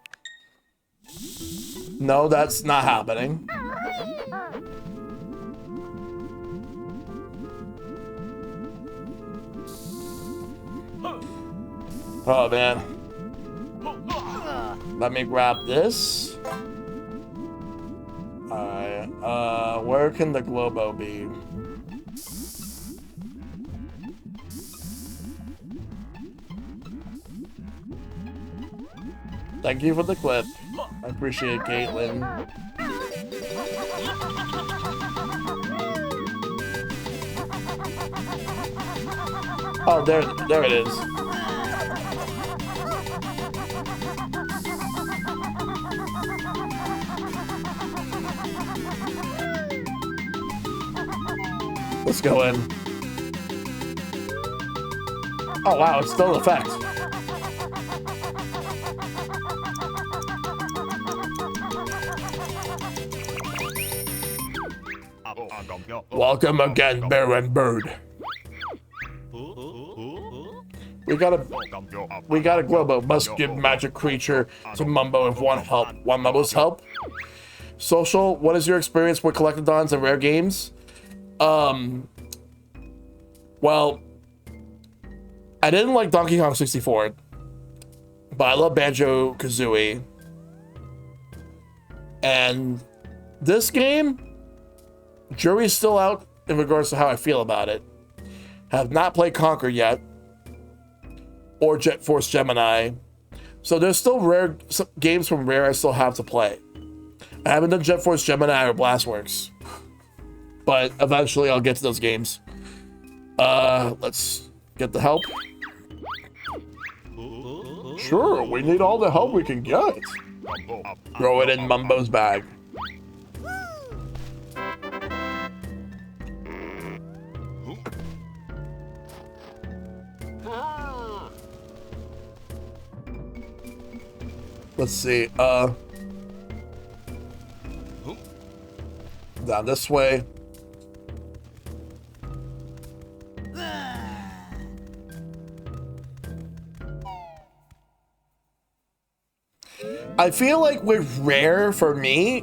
No, that's not happening. Oh, man. Let me grab this. Alright, where can the Globo be? Thank you for the clip. I appreciate it, Caitlin. Oh, there it is. Let's go in. Oh wow, it's still in effect. Welcome again, Baron Bird. We got a Globo. Must give magic creature to Mumbo if want help. Want Mumbo's help? Social, what is your experience with collectathons and rare games? Well, I didn't like Donkey Kong 64, but I love Banjo-Kazooie. And this game, jury's still out in regards to how I feel about it. Have not played Conquer yet, or Jet Force Gemini. So there's still rare games from Rare I still have to play. I haven't done Jet Force Gemini or Blastworks, but eventually I'll get to those games. Let's get the help. Sure, we need all the help we can get. Throw it in Mumbo's bag. Let's see. Down this way. I feel like with Rare, for me,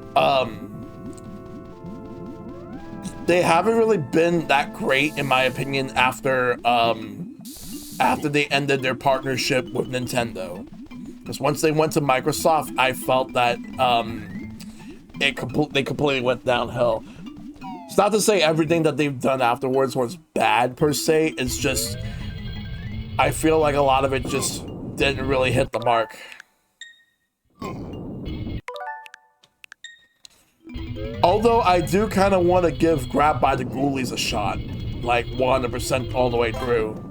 they haven't really been that great, in my opinion, after they ended their partnership with Nintendo. Because once they went to Microsoft, I felt that they completely went downhill. It's not to say everything that they've done afterwards was bad per se. It's just I feel like a lot of it just didn't really hit the mark. Although I do kind of want to give Grab by the Ghoulies a shot, like 100% all the way through.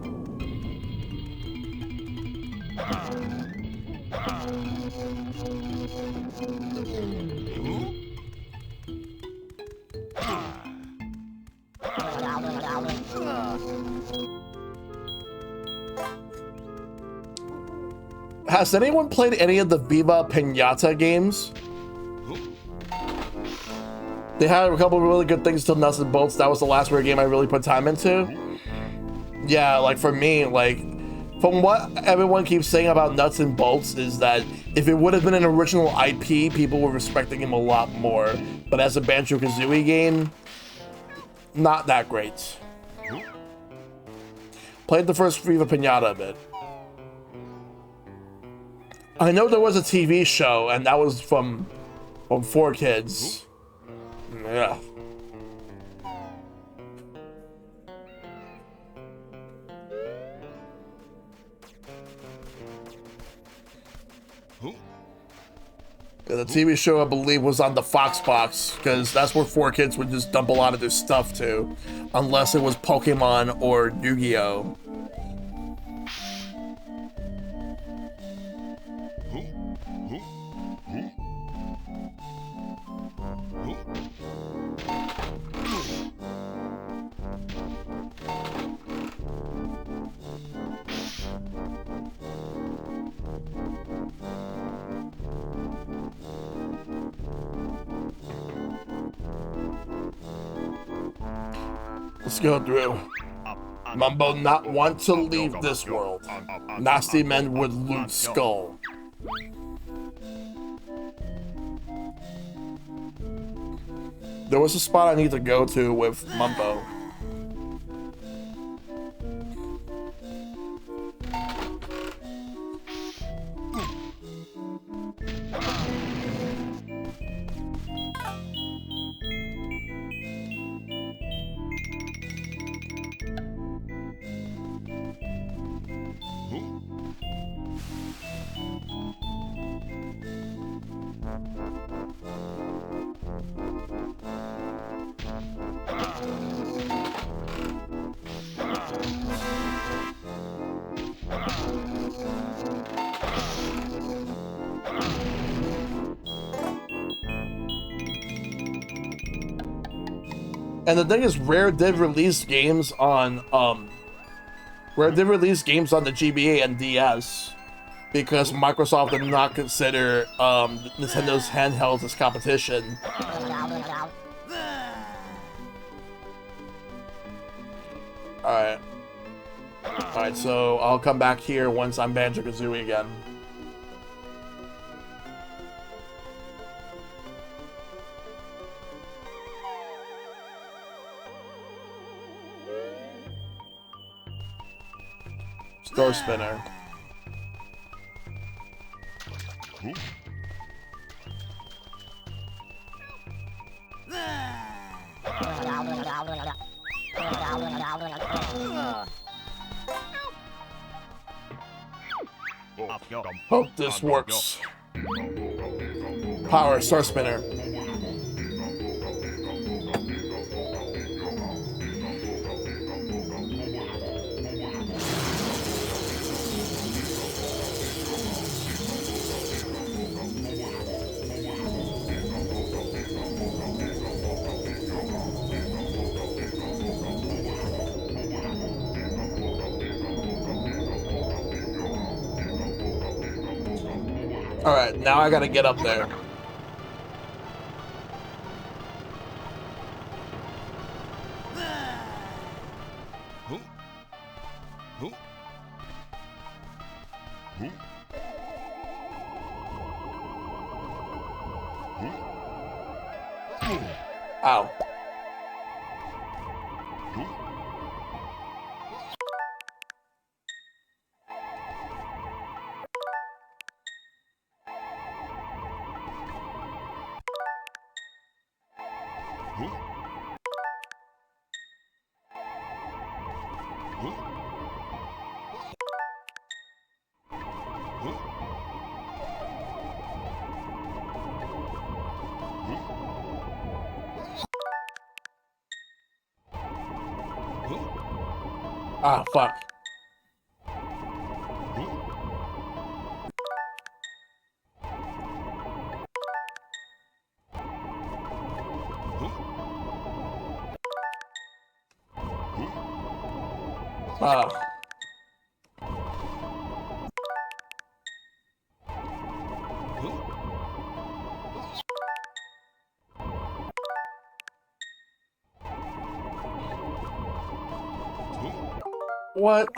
Has anyone played any of the Viva Pinata games? They had a couple of really good things till Nuts and Bolts. That was the last weird game I really put time into. Yeah, like for me, like from what everyone keeps saying about Nuts and Bolts is that if it would have been an original IP, people were respecting him a lot more. But as a Banjo-Kazooie game, not that great. Played the first Viva Pinata a bit. I know there was a TV show, and that was from 4Kids. Yeah. The TV show, I believe, was on the Fox Box, because that's where 4Kids would just dump a lot of their stuff to, unless it was Pokemon or Yu-Gi-Oh! Let's go through. Mumbo not want to leave this world. Nasty men would loot skull. There was a spot I need to go to with Mumbo. And the thing is, Rare did release games on the GBA and DS because Microsoft did not consider Nintendo's handhelds as competition. Alright, so I'll come back here once I'm Banjo-Kazooie again. Door spinner. Hope this works. Power, star spinner. Alright, now I gotta get up there. Ow. Ah, fuck. Ah. What?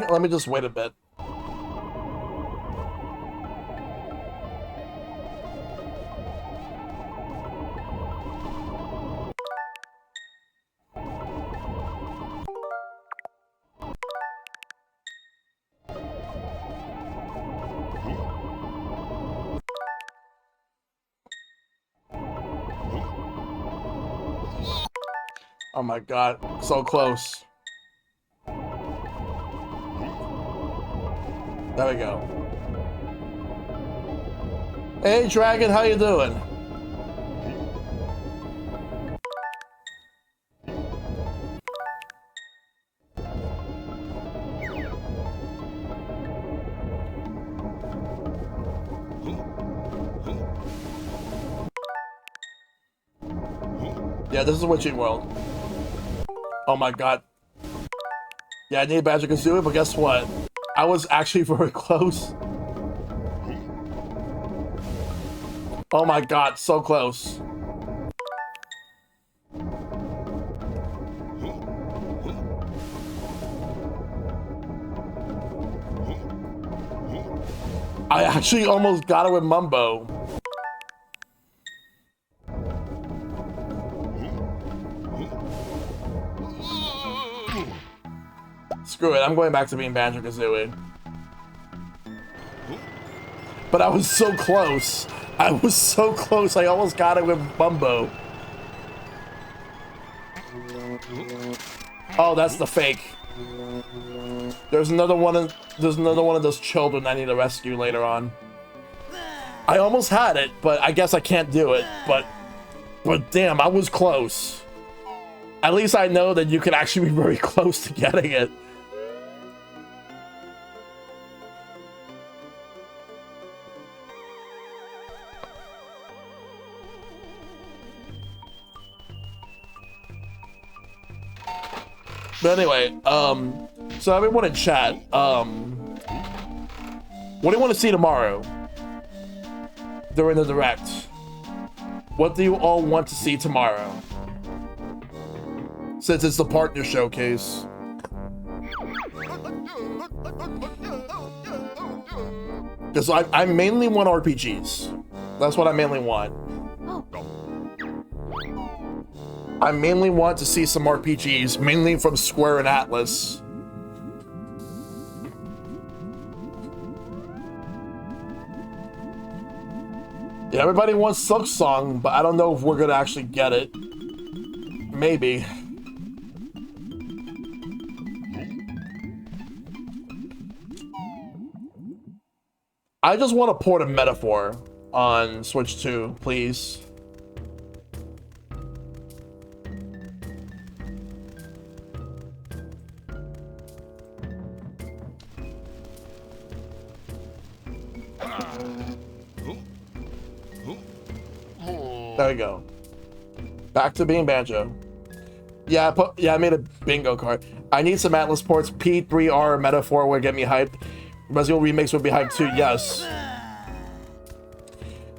Let me just wait a bit. Oh my god, so close. There we go. Hey Dragon, how you doing? Yeah, this is WitchyWorld. Oh my god. Yeah, I need Banjo-Kazooie, but guess what? I was actually very close. Oh my god, so close. I actually almost got it with Mumbo. Screw it, I'm going back to being Banjo-Kazooie. But I was so close. I was so close, I almost got it with Mumbo. Oh, that's the fake. There's another one of those children I need to rescue later on. I almost had it, but I guess I can't do it. But damn, I was close. At least I know that you can actually be very close to getting it. But anyway, so everyone in chat, what do you want to see tomorrow? during the direct. What do you all want to see tomorrow? Since it's the partner showcase. Because I mainly want RPGs. That's what I mainly want. I mainly want to see some RPGs, mainly from Square and Atlas. Yeah, everybody wants Silksong, but I don't know if we're gonna actually get it. Maybe. I just want to port a Metaphor on Switch 2, please. There we go. Back to being Banjo. Yeah, I made a bingo card. I need some Atlas ports. P3R Metaphor would get me hyped. Resident Evil remakes would be hyped too. Yes.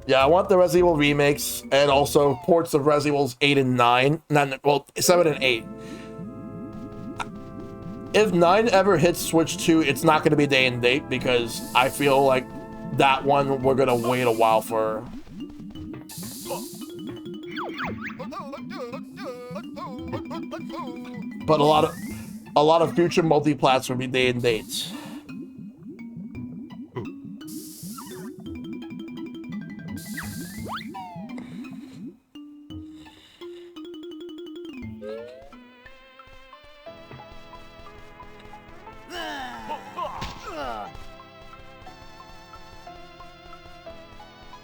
Yeah, I want the Resident Evil remakes and also ports of Resident Evils 8 and 9. Well, 7 and 8. If 9 ever hits Switch 2, it's not going to be day and date because I feel like that one we're going to wait a while for. But a lot of future multi-plats will be day and dates.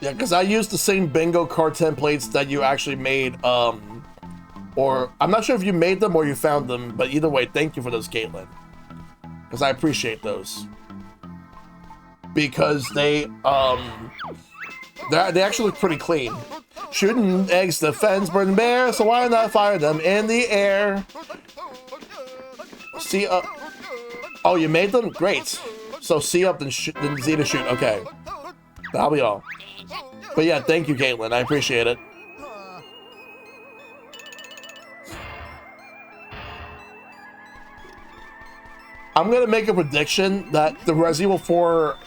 Yeah, because I used the same bingo card templates that you actually made, or I'm not sure if you made them or you found them, but either way, thank you for those, Caitlin. Because I appreciate those. Because they actually look pretty clean. Shooting eggs to fence, burn bear, so why not fire them in the air? See up. Oh, you made them? Great. So C up, then Z to shoot. Okay. That'll be all. But yeah, thank you, Caitlin. I appreciate it. I'm gonna make a prediction that the Resident Evil 4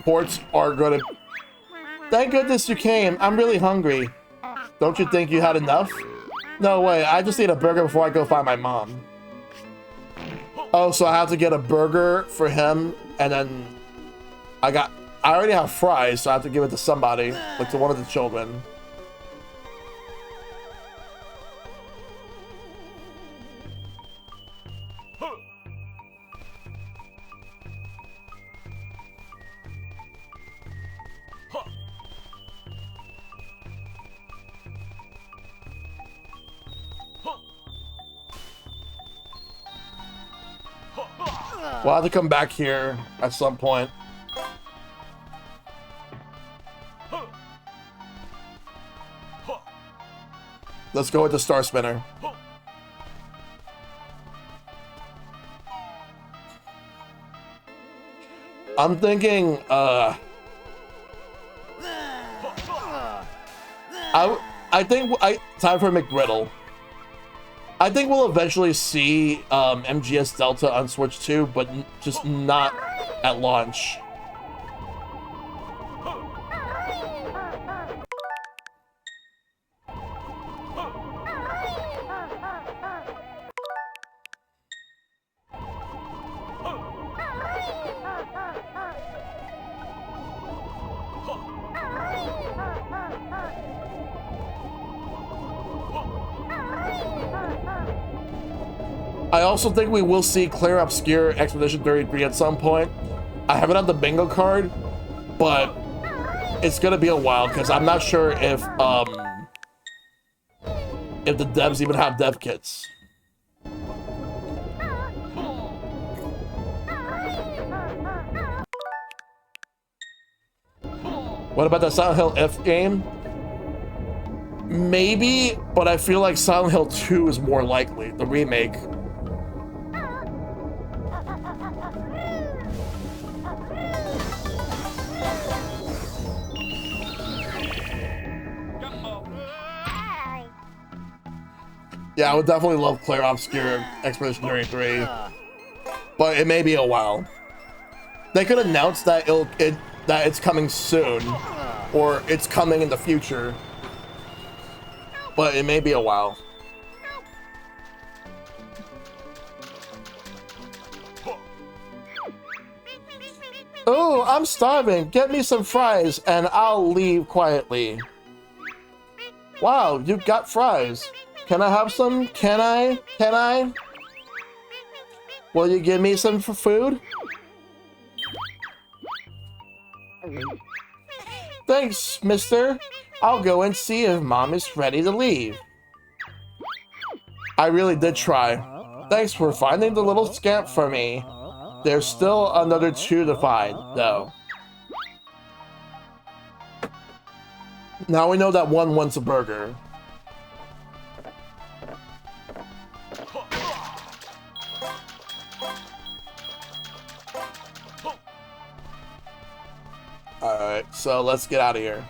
ports are gonna... Thank goodness you came. I'm really hungry. Don't you think you had enough? No way. I just need a burger before I go find my mom. Oh, so I have to get a burger for him, and then I already have fries, so I have to give it to somebody, like to one of the children. We'll have to come back here at some point. Let's go with the Star Spinner. I'm thinking, I think time for McGriddle. I think we'll eventually see MGS Delta on Switch 2, but just not at launch. I also think we will see Clear Obscure Expedition 33 at some point. I haven't had the bingo card, but it's gonna be a while because I'm not sure if the devs even have dev kits. What about the Silent Hill F game? Maybe, but I feel like Silent Hill 2 is more likely, the remake. Yeah, I would definitely love Claire Obscure Expedition 33, but it may be a while. They could announce that that it's coming soon, or it's coming in the future, but it may be a while. Oh, I'm starving. Get me some fries and I'll leave quietly. Wow, you've got fries. Can I have some? Can I? Can I? Will you give me some for food? Thanks, mister. I'll go and see if Mom is ready to leave. I really did try. Thanks for finding the little scamp for me. There's still another 2 to find, though. Now we know that one wants a burger. Alright, so let's get out of here.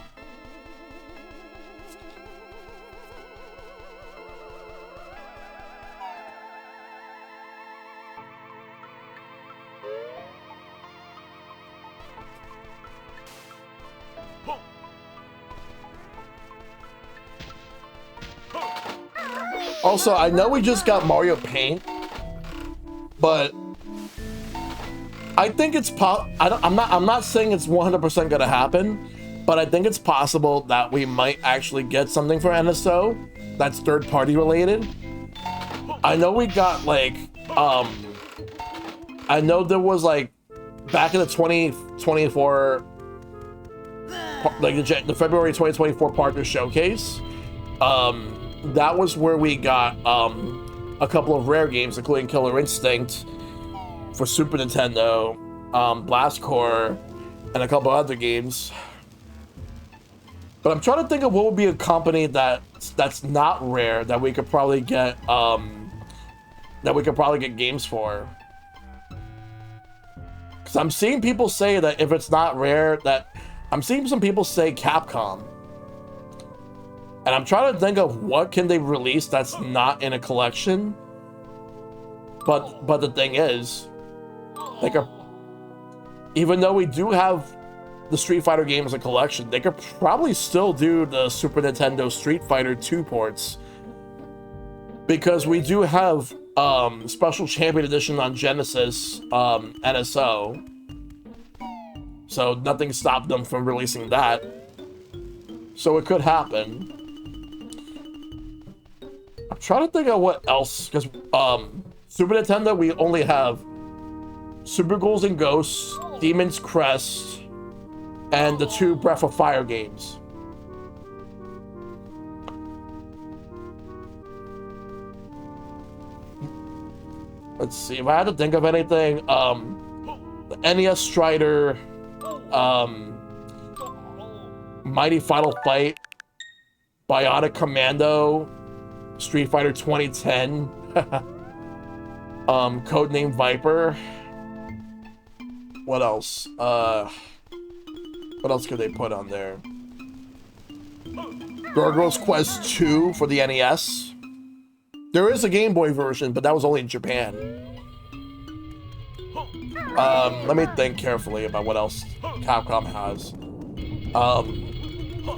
Also, I know we just got Mario Paint, but I think it's I'm not saying it's 100% gonna happen, but I think it's possible that we might actually get something for NSO that's third-party related. I know we got like I know there was like back in the 2024 like the February 2024 partner showcase. That was where we got a couple of rare games, including Killer Instinct for Super Nintendo, Blast Core, and a couple other games. But I'm trying to think of what would be a company that's not rare that we could probably get games for. Because I'm seeing people say that if it's not rare, that I'm seeing some people say Capcom. And I'm trying to think of what can they release that's not in a collection. But the thing is, like, even though we do have the Street Fighter games as a collection, they could probably still do the Super Nintendo Street Fighter 2 ports. Because we do have Special Champion Edition on Genesis NSO. So nothing stopped them from releasing that. So it could happen. I'm trying to think of what else, because Super Nintendo, we only have Super Ghouls and Ghosts, Demon's Crest, and the 2 Breath of Fire games. Let's see, if I had to think of anything, the NES Strider, Mighty Final Fight, Bionic Commando, Street Fighter 2010, Codename Viper. What else? What else could they put on there? Gargoyle's Quest 2 for the NES. There is a Game Boy version, but that was only in Japan. Let me think carefully about what else Capcom has.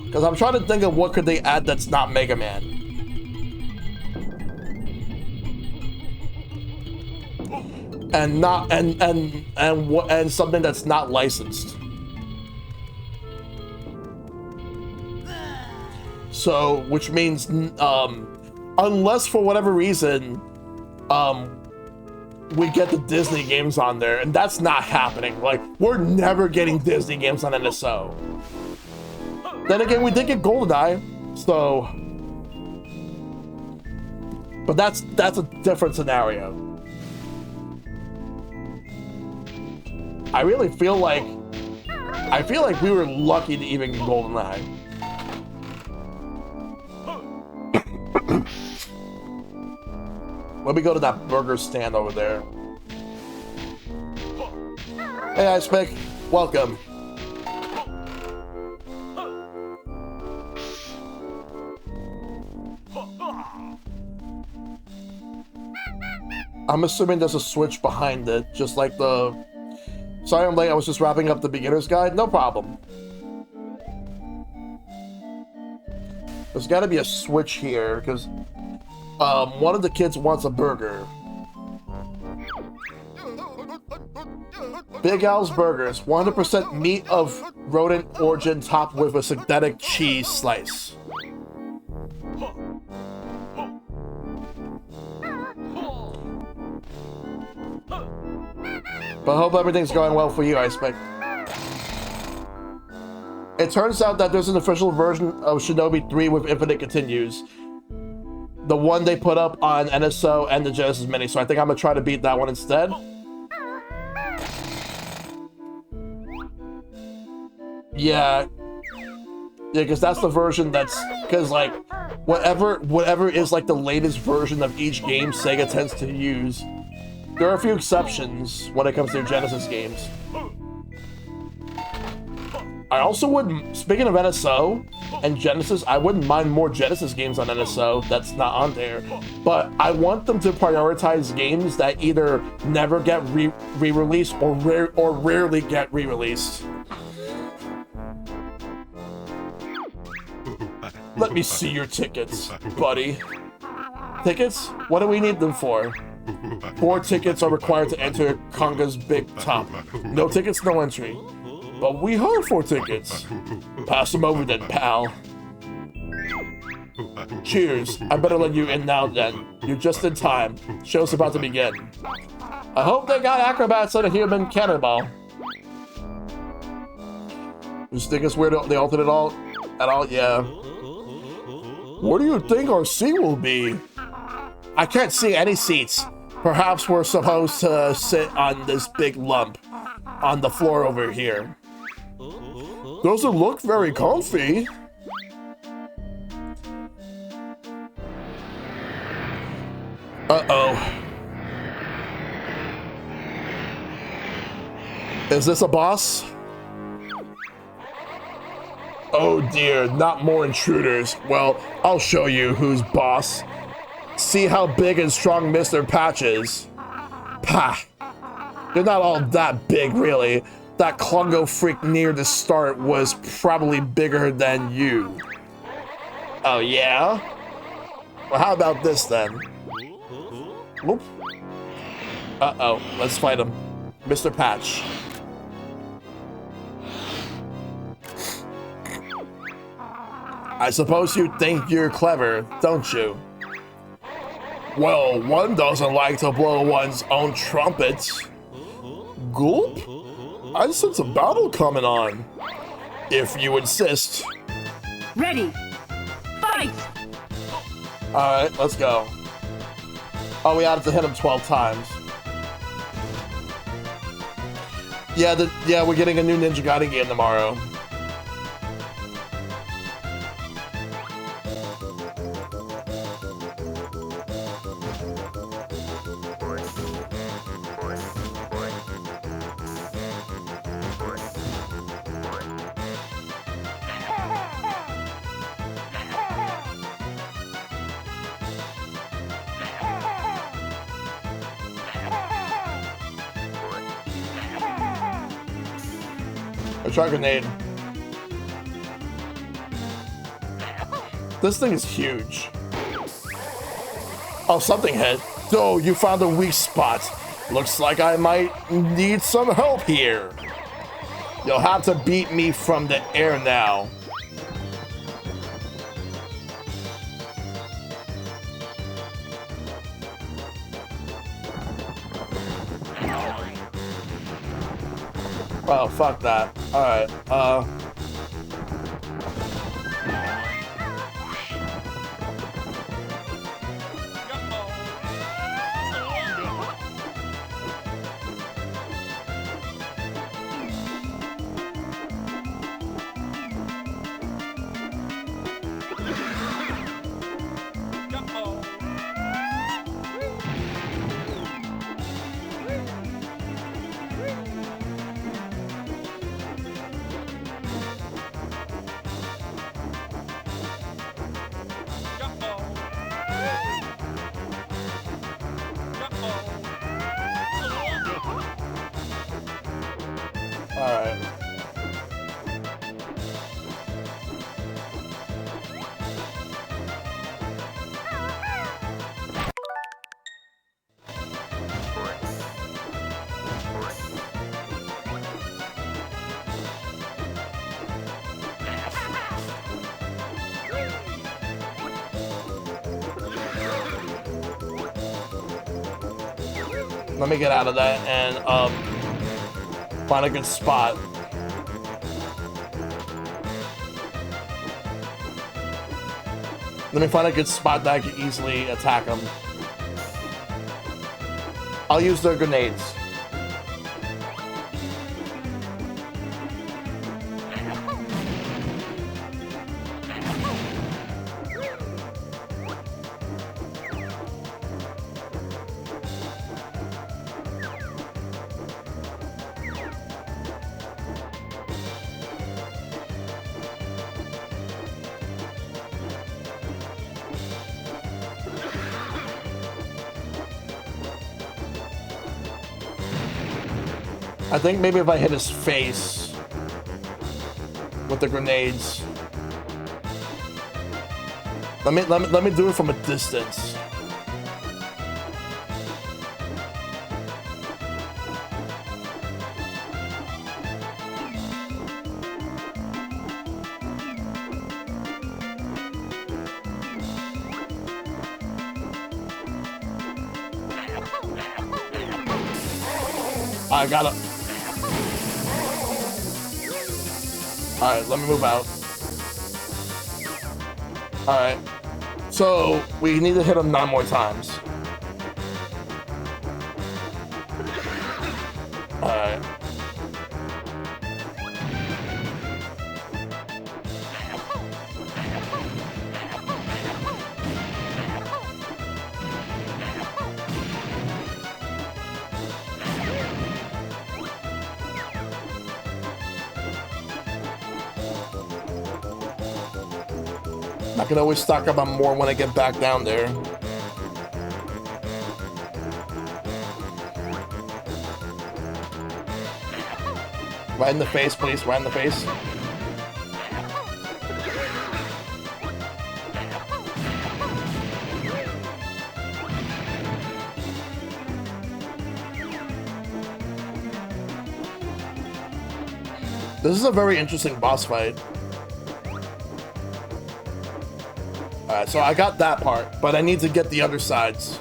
Because I'm trying to think of what could they add that's not Mega Man. And not and something that's not licensed. So, which means unless for whatever reason we get the Disney games on there, and that's not happening. Like, we're never getting Disney games on NSO. Then again, we did get GoldenEye, so, but that's a different scenario. I really feel like we were lucky to even get GoldenEye. Let me go to that burger stand over there. Hey, Ice Pick. Welcome. I'm assuming there's a switch behind it, just like the... Sorry I'm late, I was just wrapping up the beginner's guide. No problem. There's gotta be a switch here, because one of the kids wants a burger. Big Al's Burgers, 100% meat of rodent origin topped with a synthetic cheese slice. But I hope everything's going well for you, I expect. It turns out that there's an official version of Shinobi 3 with infinite continues. The one they put up on NSO and the Genesis Mini, so I think I'm gonna try to beat that one instead. Yeah, because that's the version that's, because like, whatever is like the latest version of each game Sega tends to use. There are a few exceptions when it comes to Genesis games. I also wouldn't, speaking of NSO and Genesis, I wouldn't mind more Genesis games on NSO that's not on there, but I want them to prioritize games that either never get re-released or rarely get re-released. Let me see your tickets, buddy. Tickets? What do we need them for? 4 tickets are required to enter Konga's Big Top. No tickets, no entry. But we have 4 tickets. Pass them over then, pal. Cheers. I better let you in now then. You're just in time. Show's about to begin. I hope they got acrobats and a human cannonball. You think it's weird they altered it all? At all? Yeah. What do you think our seat will be? I can't see any seats. Perhaps we're supposed to sit on this big lump on the floor over here. Doesn't look very comfy. Uh-oh. Is this a boss? Oh dear, not more intruders. Well, I'll show you who's boss. See how big and strong Mr. Patch is. Pah! You're not all that big, really. That Klungo freak near the start was probably bigger than you. Oh yeah? Well, how about this then? Whoop. Uh-oh, let's fight him. Mr. Patch. I suppose you think you're clever, don't you? Well, one doesn't like to blow one's own trumpets. Gulp? I sense a battle coming on. If you insist. Ready. Fight! Alright, let's go. Oh, we had to hit him 12 times. Yeah, we're getting a new Ninja Gaiden game tomorrow. Try grenade. This thing is huge. Oh, something hit. Oh, you found a weak spot. Looks like I might need some help here. You'll have to beat me from the air now. Oh, fuck that. Alright, Let me get out of that and find a good spot. Let me find a good spot that I can easily attack them. I'll use their grenades. I think maybe if I hit his face with the grenades. Let me do it from a distance. I gotta. Alright, let me move out. Alright. So, we need to hit him 9 more times. Alright. I can always stock up on more when I get back down there. Right in the face, please. Right in the face. This is a very interesting boss fight. Alright, so I got that part, but I need to get the other sides.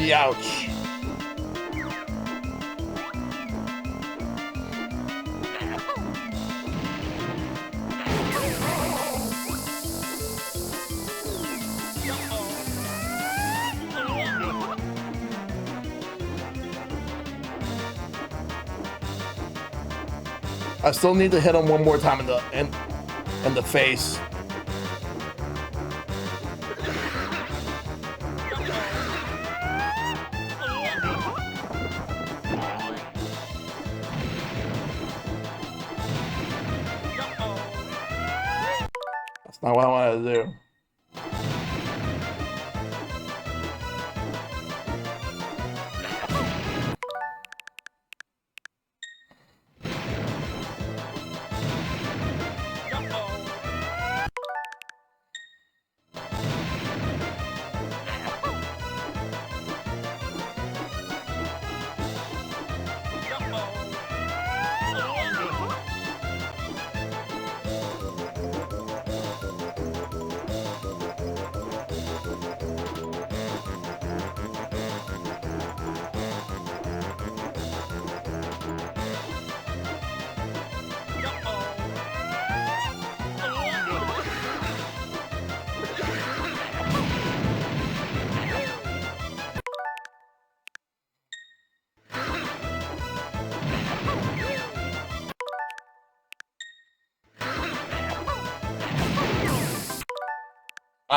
Ouch. I still need to hit him one more time in the face. Not what I wanted to do.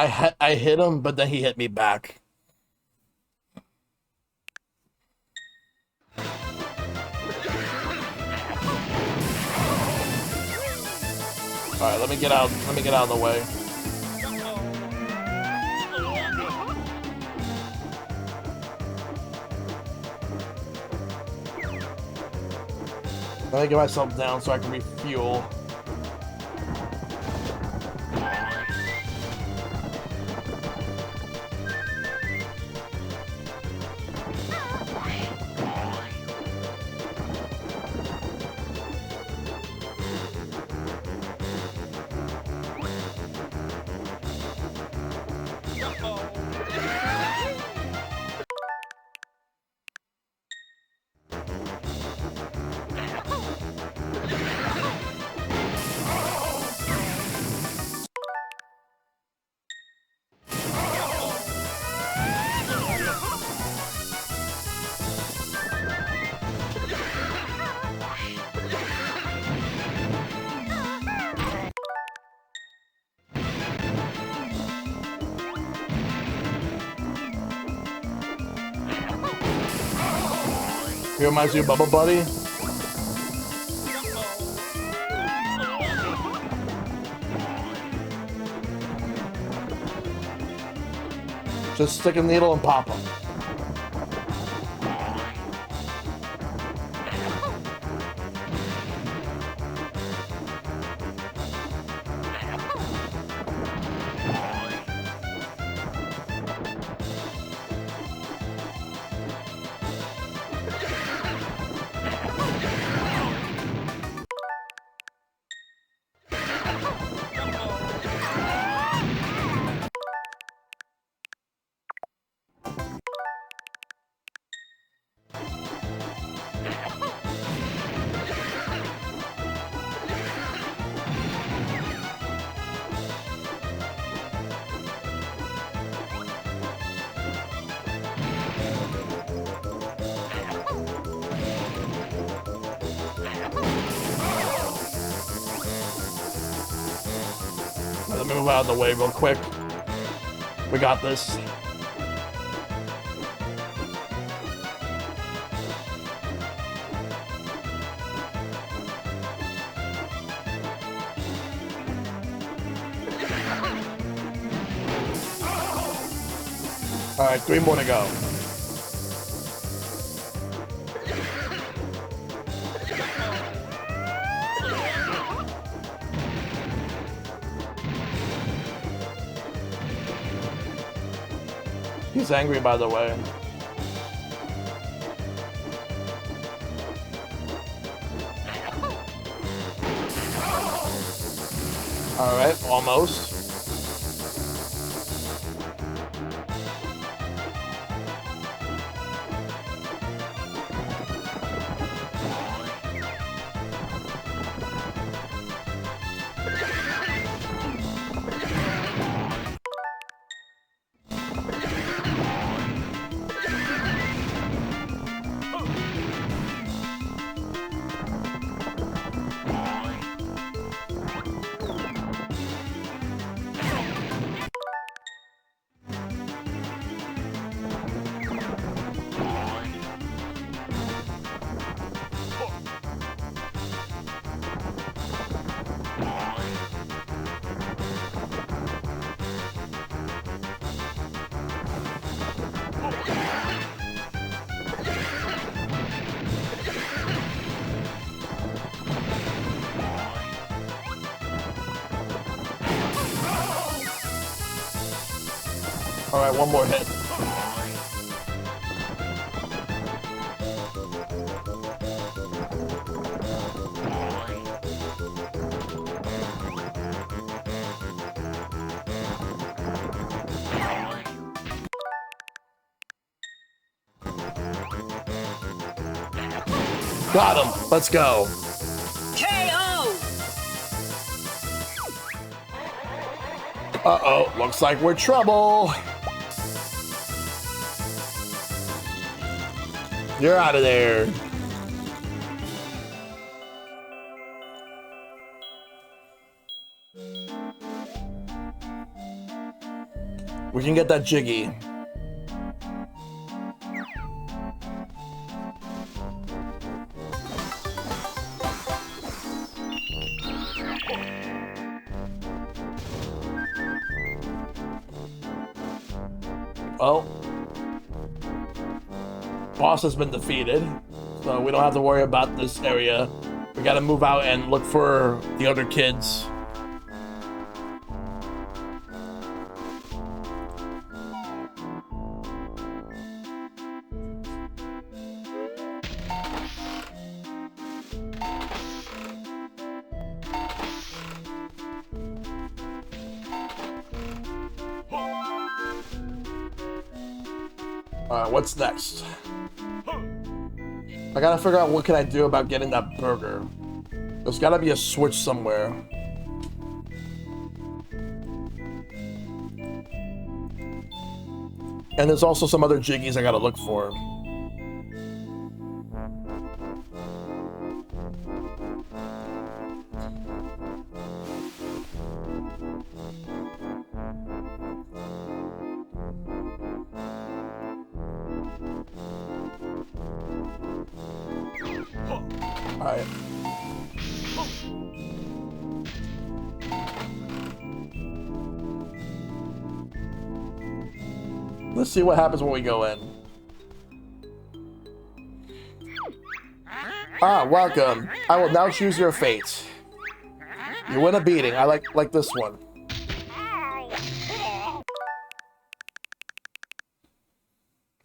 I hit him, but then he hit me back. All right, let me get out. Let me get out of the way. Let me get myself down so I can refuel. He reminds you of Bubble Buddy. Just stick a needle and pop him. Let me move out of the way real quick. We got this. All right, 3 more to go. He's angry, by the way. All right, almost. All right, one more hit. Got him. Let's go. KO! Uh-oh, looks like we're trouble. You're out of there. We can get that jiggy. Well, boss has been defeated, so we don't have to worry about this area. We gotta move out and look for the other kids. Alright, what's next? I gotta figure out what can I do about getting that burger. There's gotta be a switch somewhere. And there's also some other jiggies I gotta look for. Alright. Let's see what happens when we go in. Ah, welcome. I will now choose your fate. You win a beating. I like this one.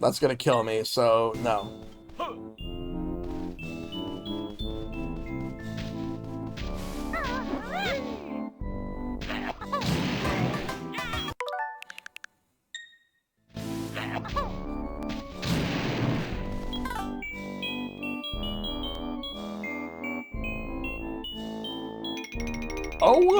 That's gonna kill me, so no. Oh!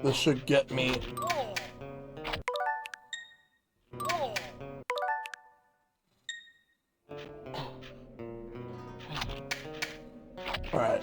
This should get me. All right.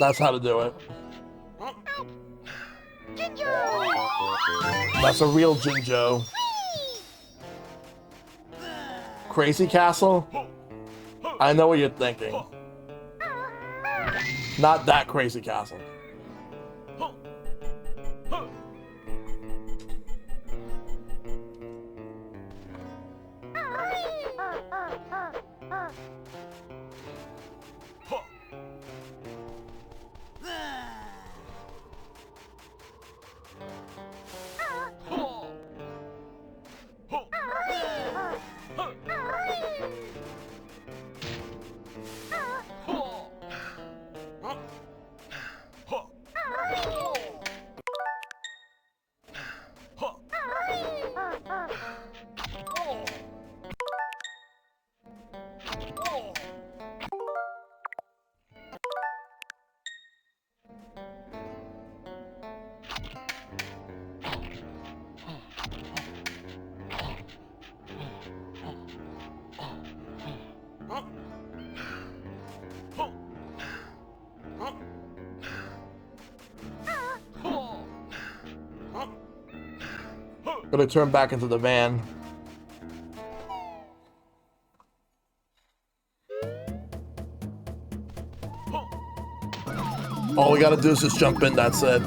That's how to do it. That's a real Jinjo. Crazy Castle? I know what you're thinking. Not that Crazy Castle. Gonna turn back into the van. All we gotta do is just jump in, that's it.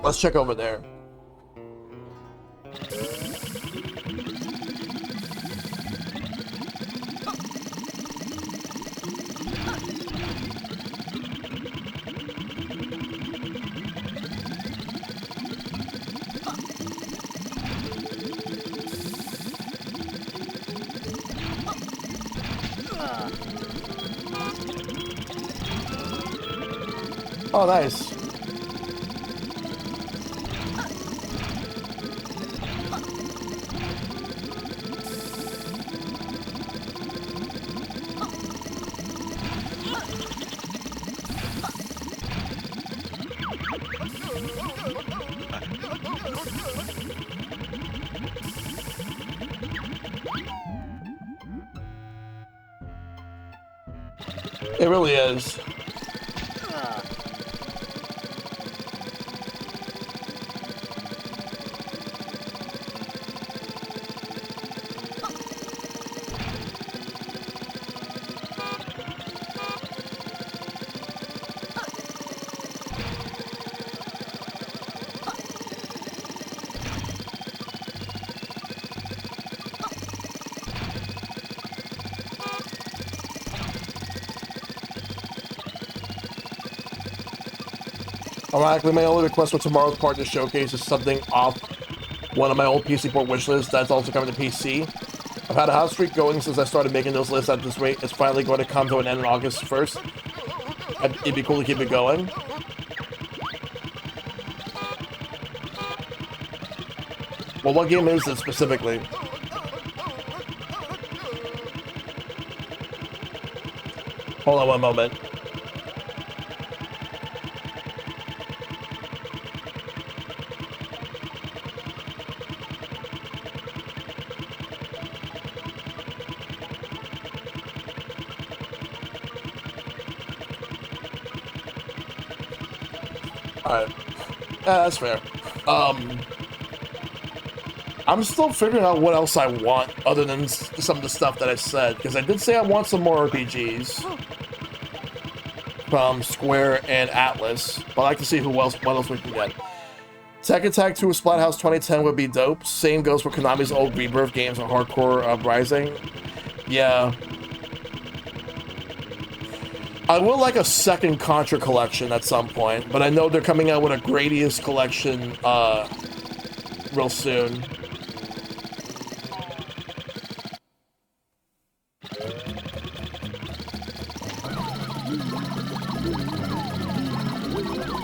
Let's check over there. Oh, nice. It really is. Ironically, my only request for tomorrow's partner showcase is something off one of my old PC port wish lists that's also coming to PC. I've had a hot streak going since I started making those lists at this rate. It's finally going to come to an end on August 1st. It'd be cool to keep it going. Well, what game is it specifically? Hold on one moment. Alright. Yeah, that's fair. I'm still figuring out what else I want other than some of the stuff that I said, because I did say I want some more RPGs from Square and Atlas, but I'd like to see what else we can get. Tech Attack 2 Splathouse 2010 would be dope. Same goes for Konami's old Rebirth games and Hardcore Uprising. Yeah. I would like a second Contra collection at some point, but I know they're coming out with a Gradius collection real soon.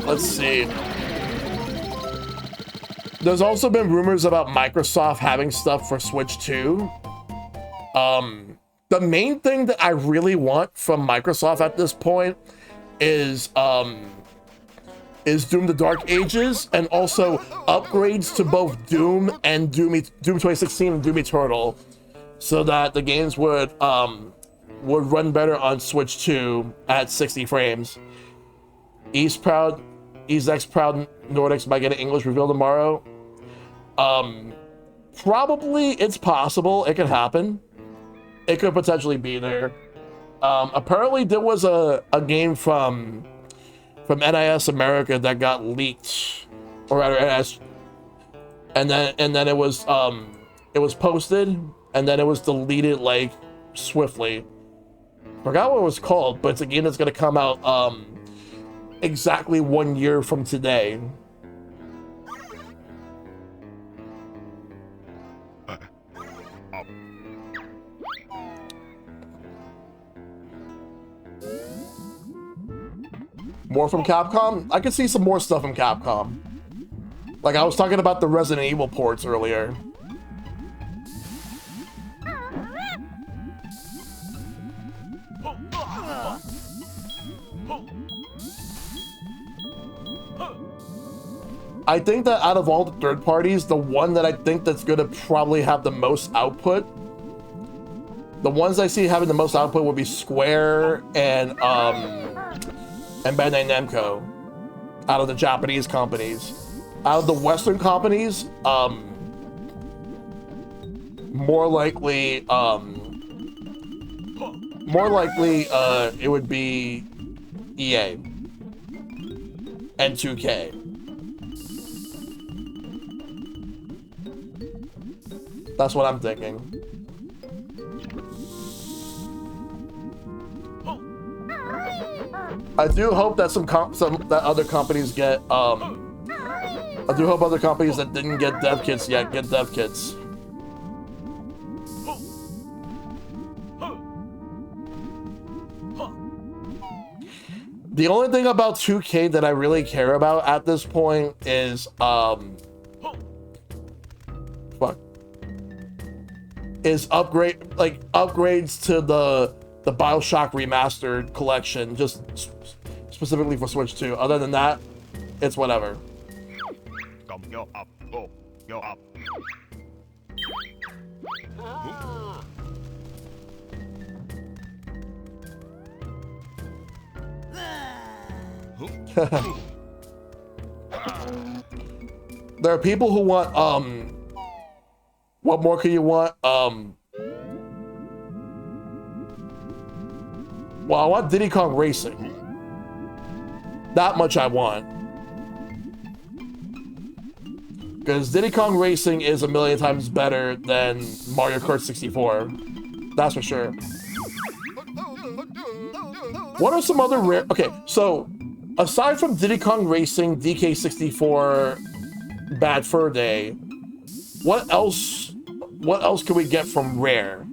Let's see. There's also been rumors about Microsoft having stuff for Switch 2. The main thing that I really want from Microsoft at this point is Doom the Dark Ages, and also upgrades to both Doom and Doom 2016 and Doom Eternal, so that the games would run better on Switch 2 at 60 frames. East X Proud Nordics might get an English reveal tomorrow. Probably it's possible. It could happen. It could potentially be there. Apparently there was a game from NIS America that got leaked, or rather NIS, and then it was posted and then it was deleted like swiftly. Forgot what it was called, but it's a game that's gonna come out exactly 1 year from today. More from Capcom? I could see some more stuff from Capcom. Like I was talking about the Resident Evil ports earlier. I think that out of all the third parties, the one that I think that's gonna probably have the most output, the ones I see having the most output would be Square and Bandai Namco, out of the Japanese companies. Out of the Western companies, more likely it would be EA and 2K. That's what I'm thinking. I do hope that that other companies get I do hope other companies that didn't get dev kits yet get dev kits. The only thing about 2K that I really care about at this point is upgrades to the BioShock Remastered collection, just specifically for Switch 2. Other than that, it's whatever. Go up, go up. There are people who want what more could you want? Well, I want Diddy Kong Racing. That much I want. Because Diddy Kong Racing is a million times better than Mario Kart 64. That's for sure. What are some other rare... Okay, so aside from Diddy Kong Racing, DK64, Bad Fur Day, what else can we get from Rare?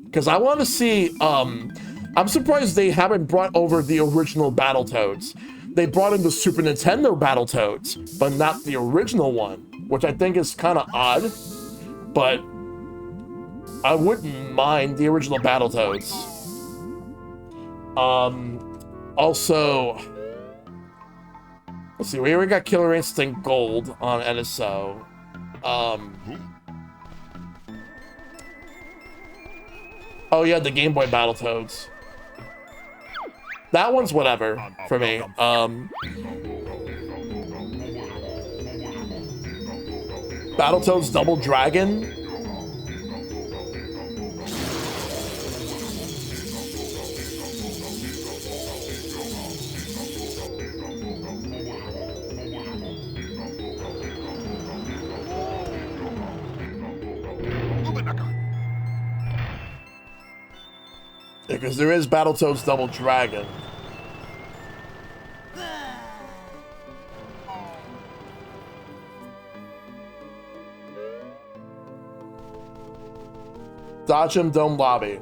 Because I want to see... I'm surprised they haven't brought over the original Battletoads. They brought in the Super Nintendo Battletoads, but not the original one, which I think is kind of odd, but I wouldn't mind the original Battletoads. Also, let's see, we already got Killer Instinct Gold on NSO. Oh yeah, the Game Boy Battletoads. That one's whatever for me. Battletoads Double Dragon. Because there is Battletoads Double Dragon. Dodgem Dome Lobby.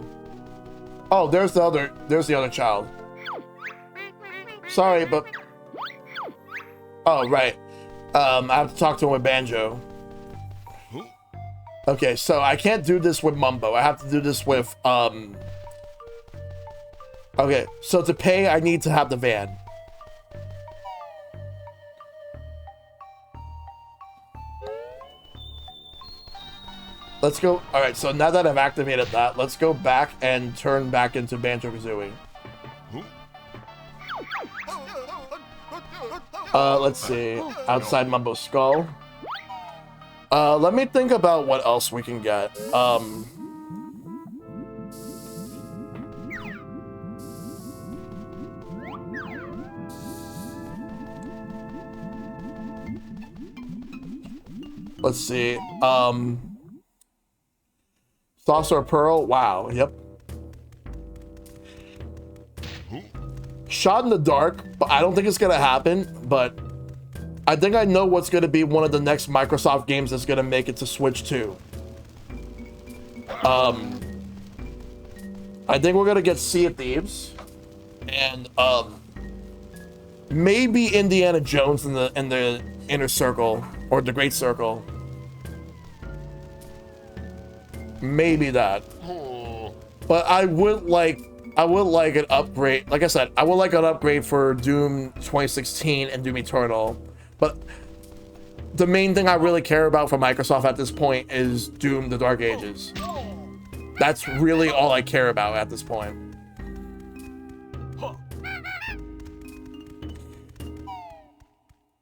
Oh, there's the other child. Sorry, but... Oh, right. I have to talk to him with Banjo. Okay, so I can't do this with Mumbo. I have to do this with, Okay, so to pay, I need to have the van. Let's go. All right, so now that I've activated that, let's go back and turn back into Banjo-Kazooie. Let's see. Outside Mumbo's Skull. Let me think about what else we can get. Let's see. Saucer Pearl. Wow. Yep. Shot in the Dark, but I don't think it's gonna happen. But I think I know what's gonna be one of the next Microsoft games that's gonna make it to Switch 2. I think we're gonna get Sea of Thieves, and Maybe Indiana Jones in the inner circle or the Great Circle. Maybe that. But I would like an upgrade. Like I said, I would like an upgrade for Doom 2016 and Doom Eternal. But the main thing I really care about for Microsoft at this point is Doom: The Dark Ages. That's really all I care about at this point.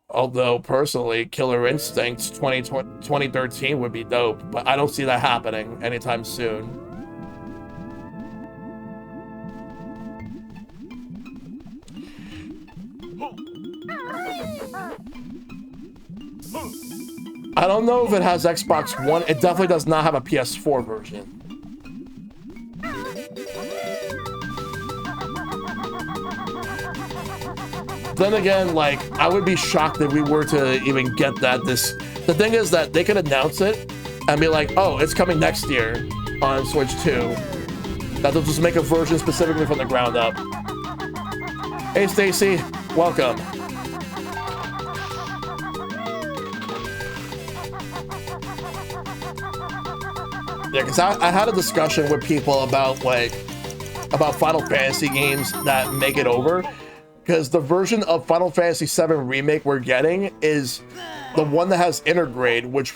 Although, personally, Killer Instinct 2013 would be dope, but I don't see that happening anytime soon. I don't know if it has Xbox One. It definitely does not have a PS4 version. Then again, like, I would be shocked if we were to even get that. The thing is that they could announce it and be like, oh, it's coming next year on Switch 2. That they'll just make a version specifically from the ground up. Hey, Stacy, welcome. Yeah, because I had a discussion with people about Final Fantasy games that make it over. Because the version of Final Fantasy VII Remake we're getting is the one that has Intergrade, which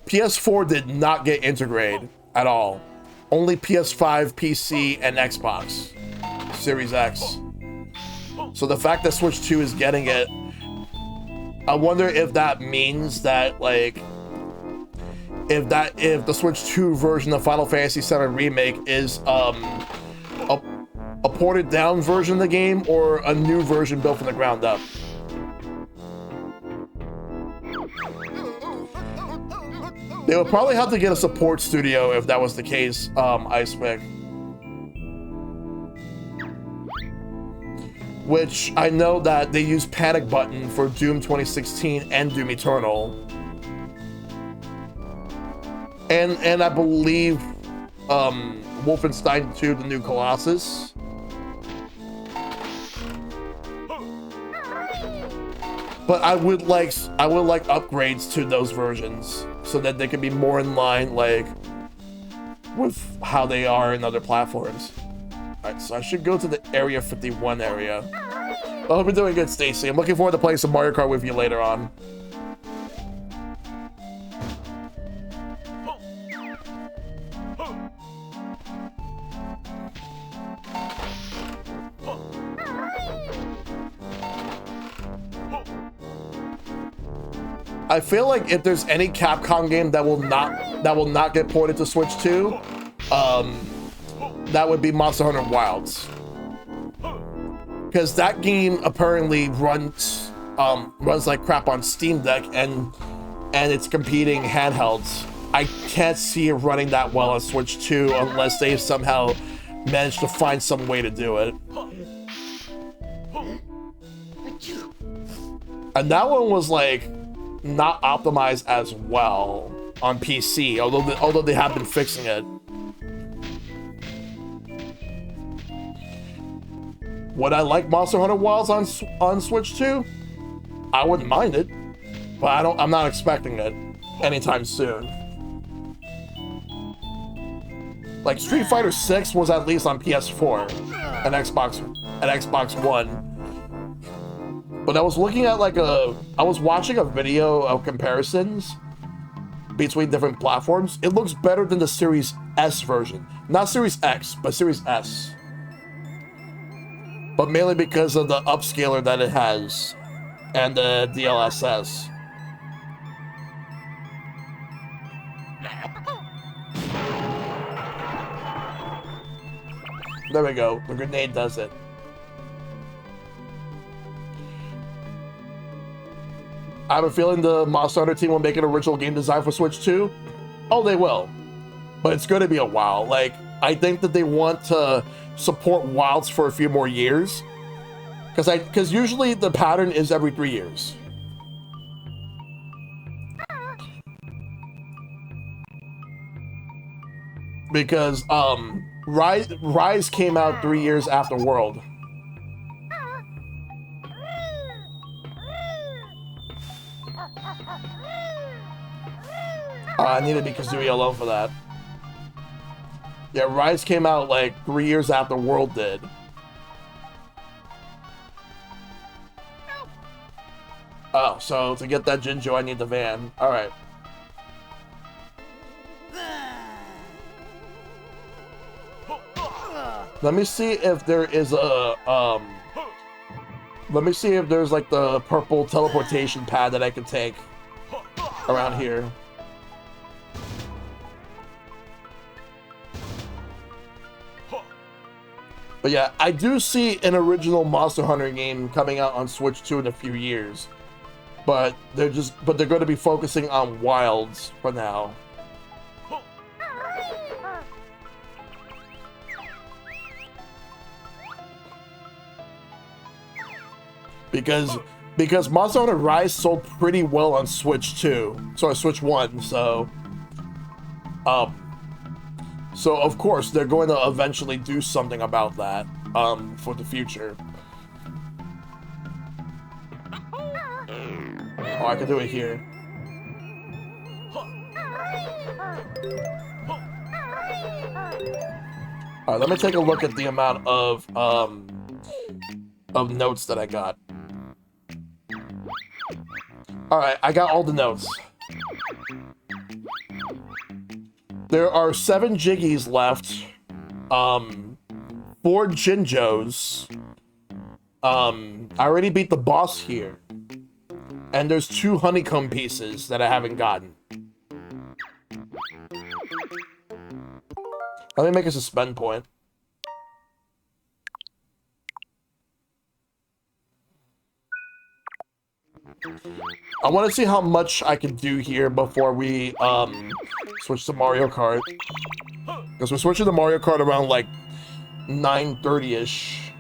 PS4 did not get Intergrade at all. Only PS5, PC, and Xbox Series X. So the fact that Switch 2 is getting it, I wonder if that means that, like, if the Switch 2 version of Final Fantasy VII Remake is a ported down version of the game or a new version built from the ground up. They would probably have to get a support studio if that was the case, Icepick. Which I know that they use Panic Button for Doom 2016 and Doom Eternal. And I believe Wolfenstein 2: The New Colossus. But I would like upgrades to those versions so that they can be more in line, like, with how they are in other platforms. Alright, so I should go to the Area 51 area. I hope you're doing good, Stacy. I'm looking forward to playing some Mario Kart with you later on. I feel like if there's any Capcom game that will not get ported to Switch 2, that would be Monster Hunter Wilds. Because that game apparently runs like crap on Steam Deck and it's competing handhelds. I can't see it running that well on Switch 2 unless they somehow manage to find some way to do it. And that one was like not optimized as well on PC, although they have been fixing it. Would I like Monster Hunter Wilds on Switch 2? I wouldn't mind it, but I'm not expecting it anytime soon. Like Street Fighter 6 was at least on PS4 and Xbox One. But I was looking at I was watching a video of comparisons between different platforms. It looks better than the Series S version. Not Series X, but Series S. But mainly because of the upscaler that it has and the DLSS. There we go. The grenade does it. I have a feeling the Monster Hunter team will make an original game design for Switch 2. Oh, they will. But it's going to be a while. Like, I think that they want to support Wilds for a few more years. Because usually the pattern is every 3 years. Because Rise came out 3 years after World. I needed to be Kazooie alone for that. Yeah, Rise came out like 3 years after World did. Oh, so to get that Jinjo, I need the van. Alright. Let me see if there is a, let me see if there's like the purple teleportation pad that I can take around here. But yeah, I do see an original Monster Hunter game coming out on Switch 2 in a few years. But they're going to be focusing on Wilds for now. Because Monster Hunter Rise sold pretty well on Switch 2. Sorry, Switch 1, so of course they're going to eventually do something about that for the future. Oh, I can do it here. Alright, let me take a look at the amount of notes that I got. Alright, I got all the notes. There are 7 Jiggies left. 4 Jinjos. I already beat the boss here. And there's 2 honeycomb pieces that I haven't gotten. Let me make a suspend point. I want to see how much I can do here before we switch to Mario Kart. Because we're switching to Mario Kart around like 9:30ish.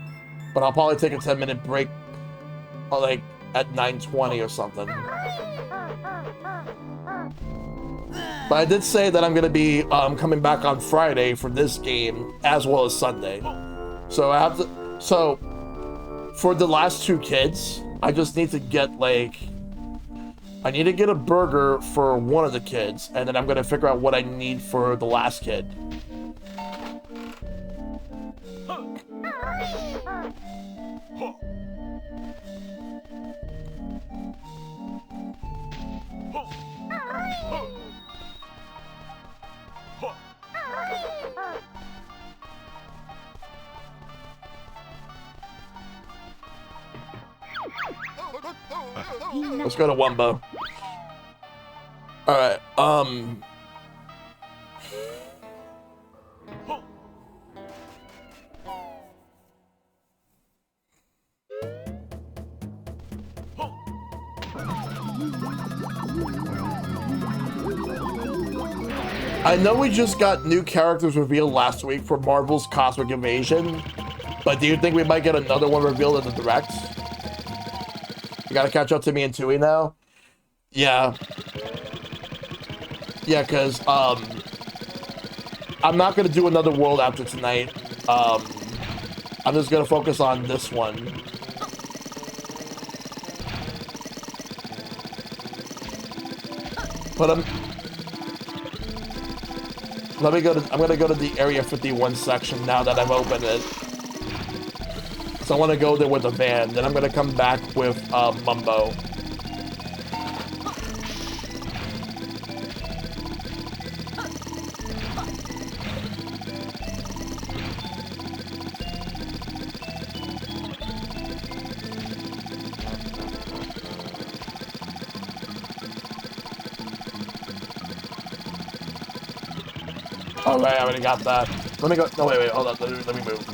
But I'll probably take a 10-minute break like at 9:20 or something. But I did say that I'm going to be coming back on Friday for this game as well as Sunday. So I have to, so for the last 2 kids, I just need to get like, I need to get a burger for one of the kids, and then I'm going to figure out what I need for the last kid. Let's go to Wumbo. Alright, I know we just got new characters revealed last week for Marvel's Cosmic Invasion, but do you think we might get another one revealed in the Direct? You gotta catch up to me and Tooie now? Yeah. Yeah, because, I'm not gonna do another world after tonight. I'm just gonna focus on this one. But I'm gonna go to the Area 51 section now that I've opened it. So I want to go there with a van. Then I'm gonna come back with Mumbo. All right, I already got that. Let me go. No, wait, hold on. Let me move.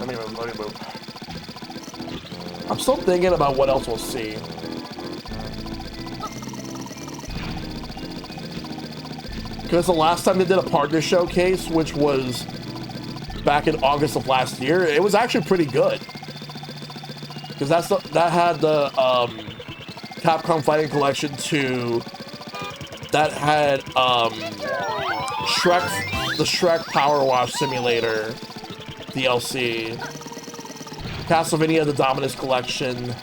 I'm still thinking about what else we'll see. Because the last time they did a partner showcase, which was back in August of last year, it was actually pretty good. Because that had the Capcom Fighting Collection 2. That had the Shrek Power Wash Simulator DLC. Castlevania: The Dominus Collection.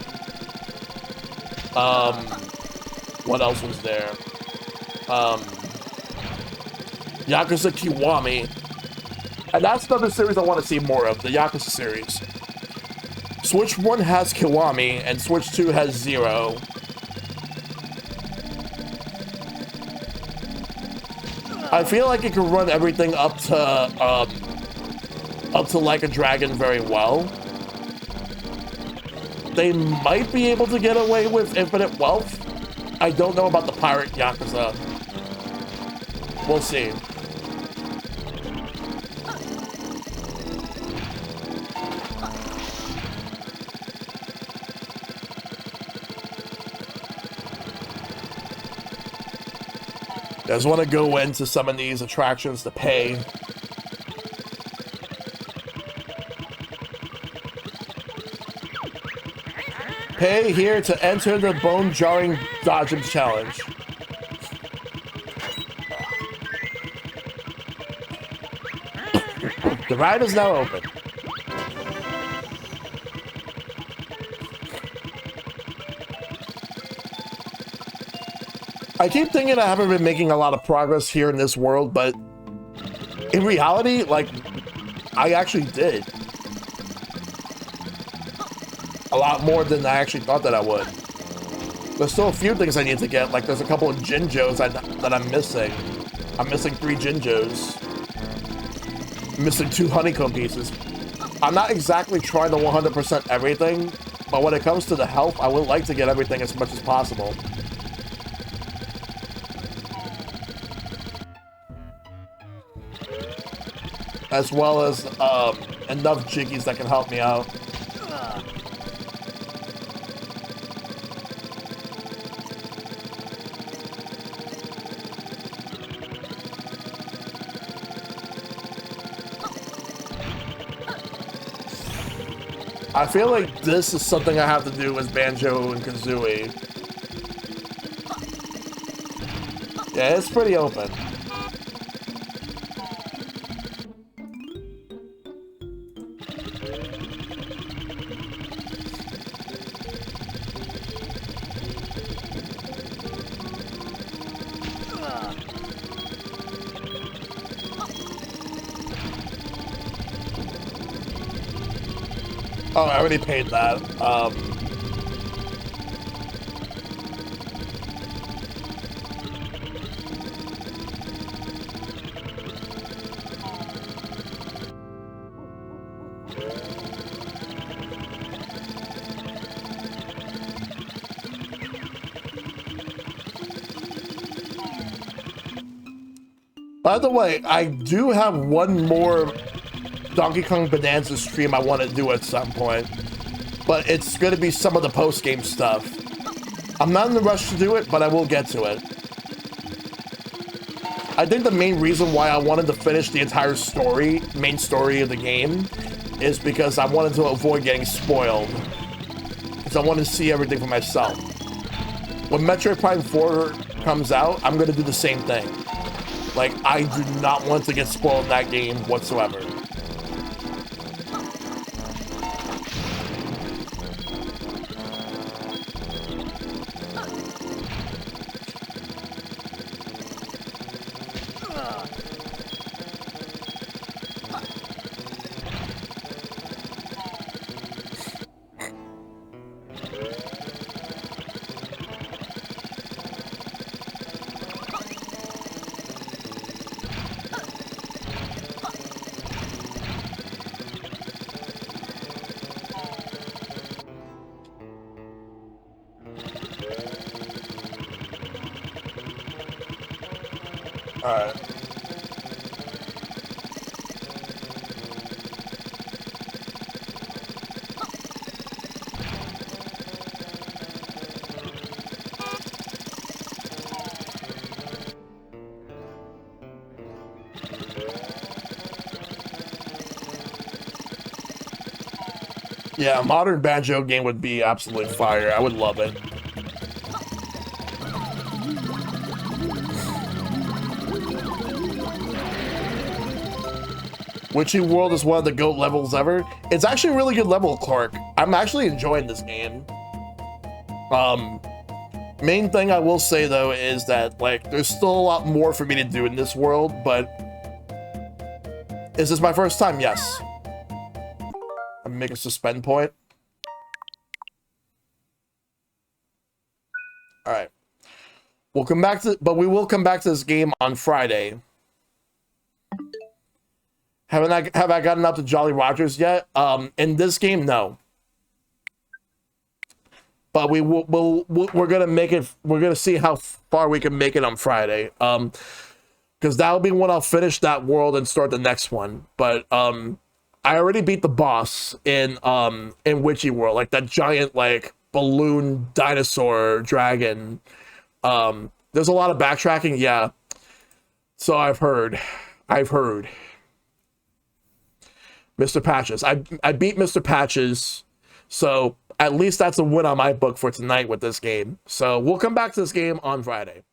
What else was there? Yakuza Kiwami. And that's another series I want to see more of, the Yakuza series. Switch 1 has Kiwami, and Switch 2 has Zero. I feel like it can run everything up to Like a Dragon very well. They might be able to get away with Infinite Wealth. I don't know about the Pirate Yakuza. We'll see. I just want to go into some of these attractions to pay. Pay here to enter the bone-jarring dodging challenge. The ride is now open. I keep thinking I haven't been making a lot of progress here in this world, but in reality, like, I actually did. A lot more than I actually thought that I would. There's still a few things I need to get, like there's a couple of Jinjos that I'm missing. I'm missing 3 Jinjos. I'm missing 2 honeycomb pieces. I'm not exactly trying to 100% everything, but when it comes to the health, I would like to get everything as much as possible. As well as enough Jiggies that can help me out. I feel like this is something I have to do as Banjo and Kazooie. Yeah, it's pretty open. Oh, I already paid that. By the way, I do have one more Donkey Kong Bonanza stream I want to do at some point, but it's going to be some of the post-game stuff. I'm not in the rush to do it, but I will get to it. I think the main reason why I wanted to finish the entire story, main story of the game, is because I wanted to avoid getting spoiled. Because I wanted to see everything for myself. When Metroid Prime 4 comes out, I'm going to do the same thing. Like, I do not want to get spoiled in that game whatsoever. Alright. Yeah, a modern Banjo game would be absolutely fire. I would love it. WitchyWorld is one of the GOAT levels ever. It's actually a really good level, Clark. I'm actually enjoying this game. Main thing I will say though is that like there's still a lot more for me to do in this world, but is this my first time? Yes. I'm make a suspend point. All right. We'll come back to, but we will come back to this game on Friday. Have I gotten up to Jolly Rogers yet? In this game, no. But we're gonna make it. We're gonna see how far we can make it on Friday. Because that'll be when I'll finish that world and start the next one. But I already beat the boss in WitchyWorld, like that giant like balloon dinosaur dragon. There's a lot of backtracking, yeah. So I've heard. Mr. Patches. I beat Mr. Patches, so at least that's a win on my book for tonight with this game. So we'll come back to this game on Friday.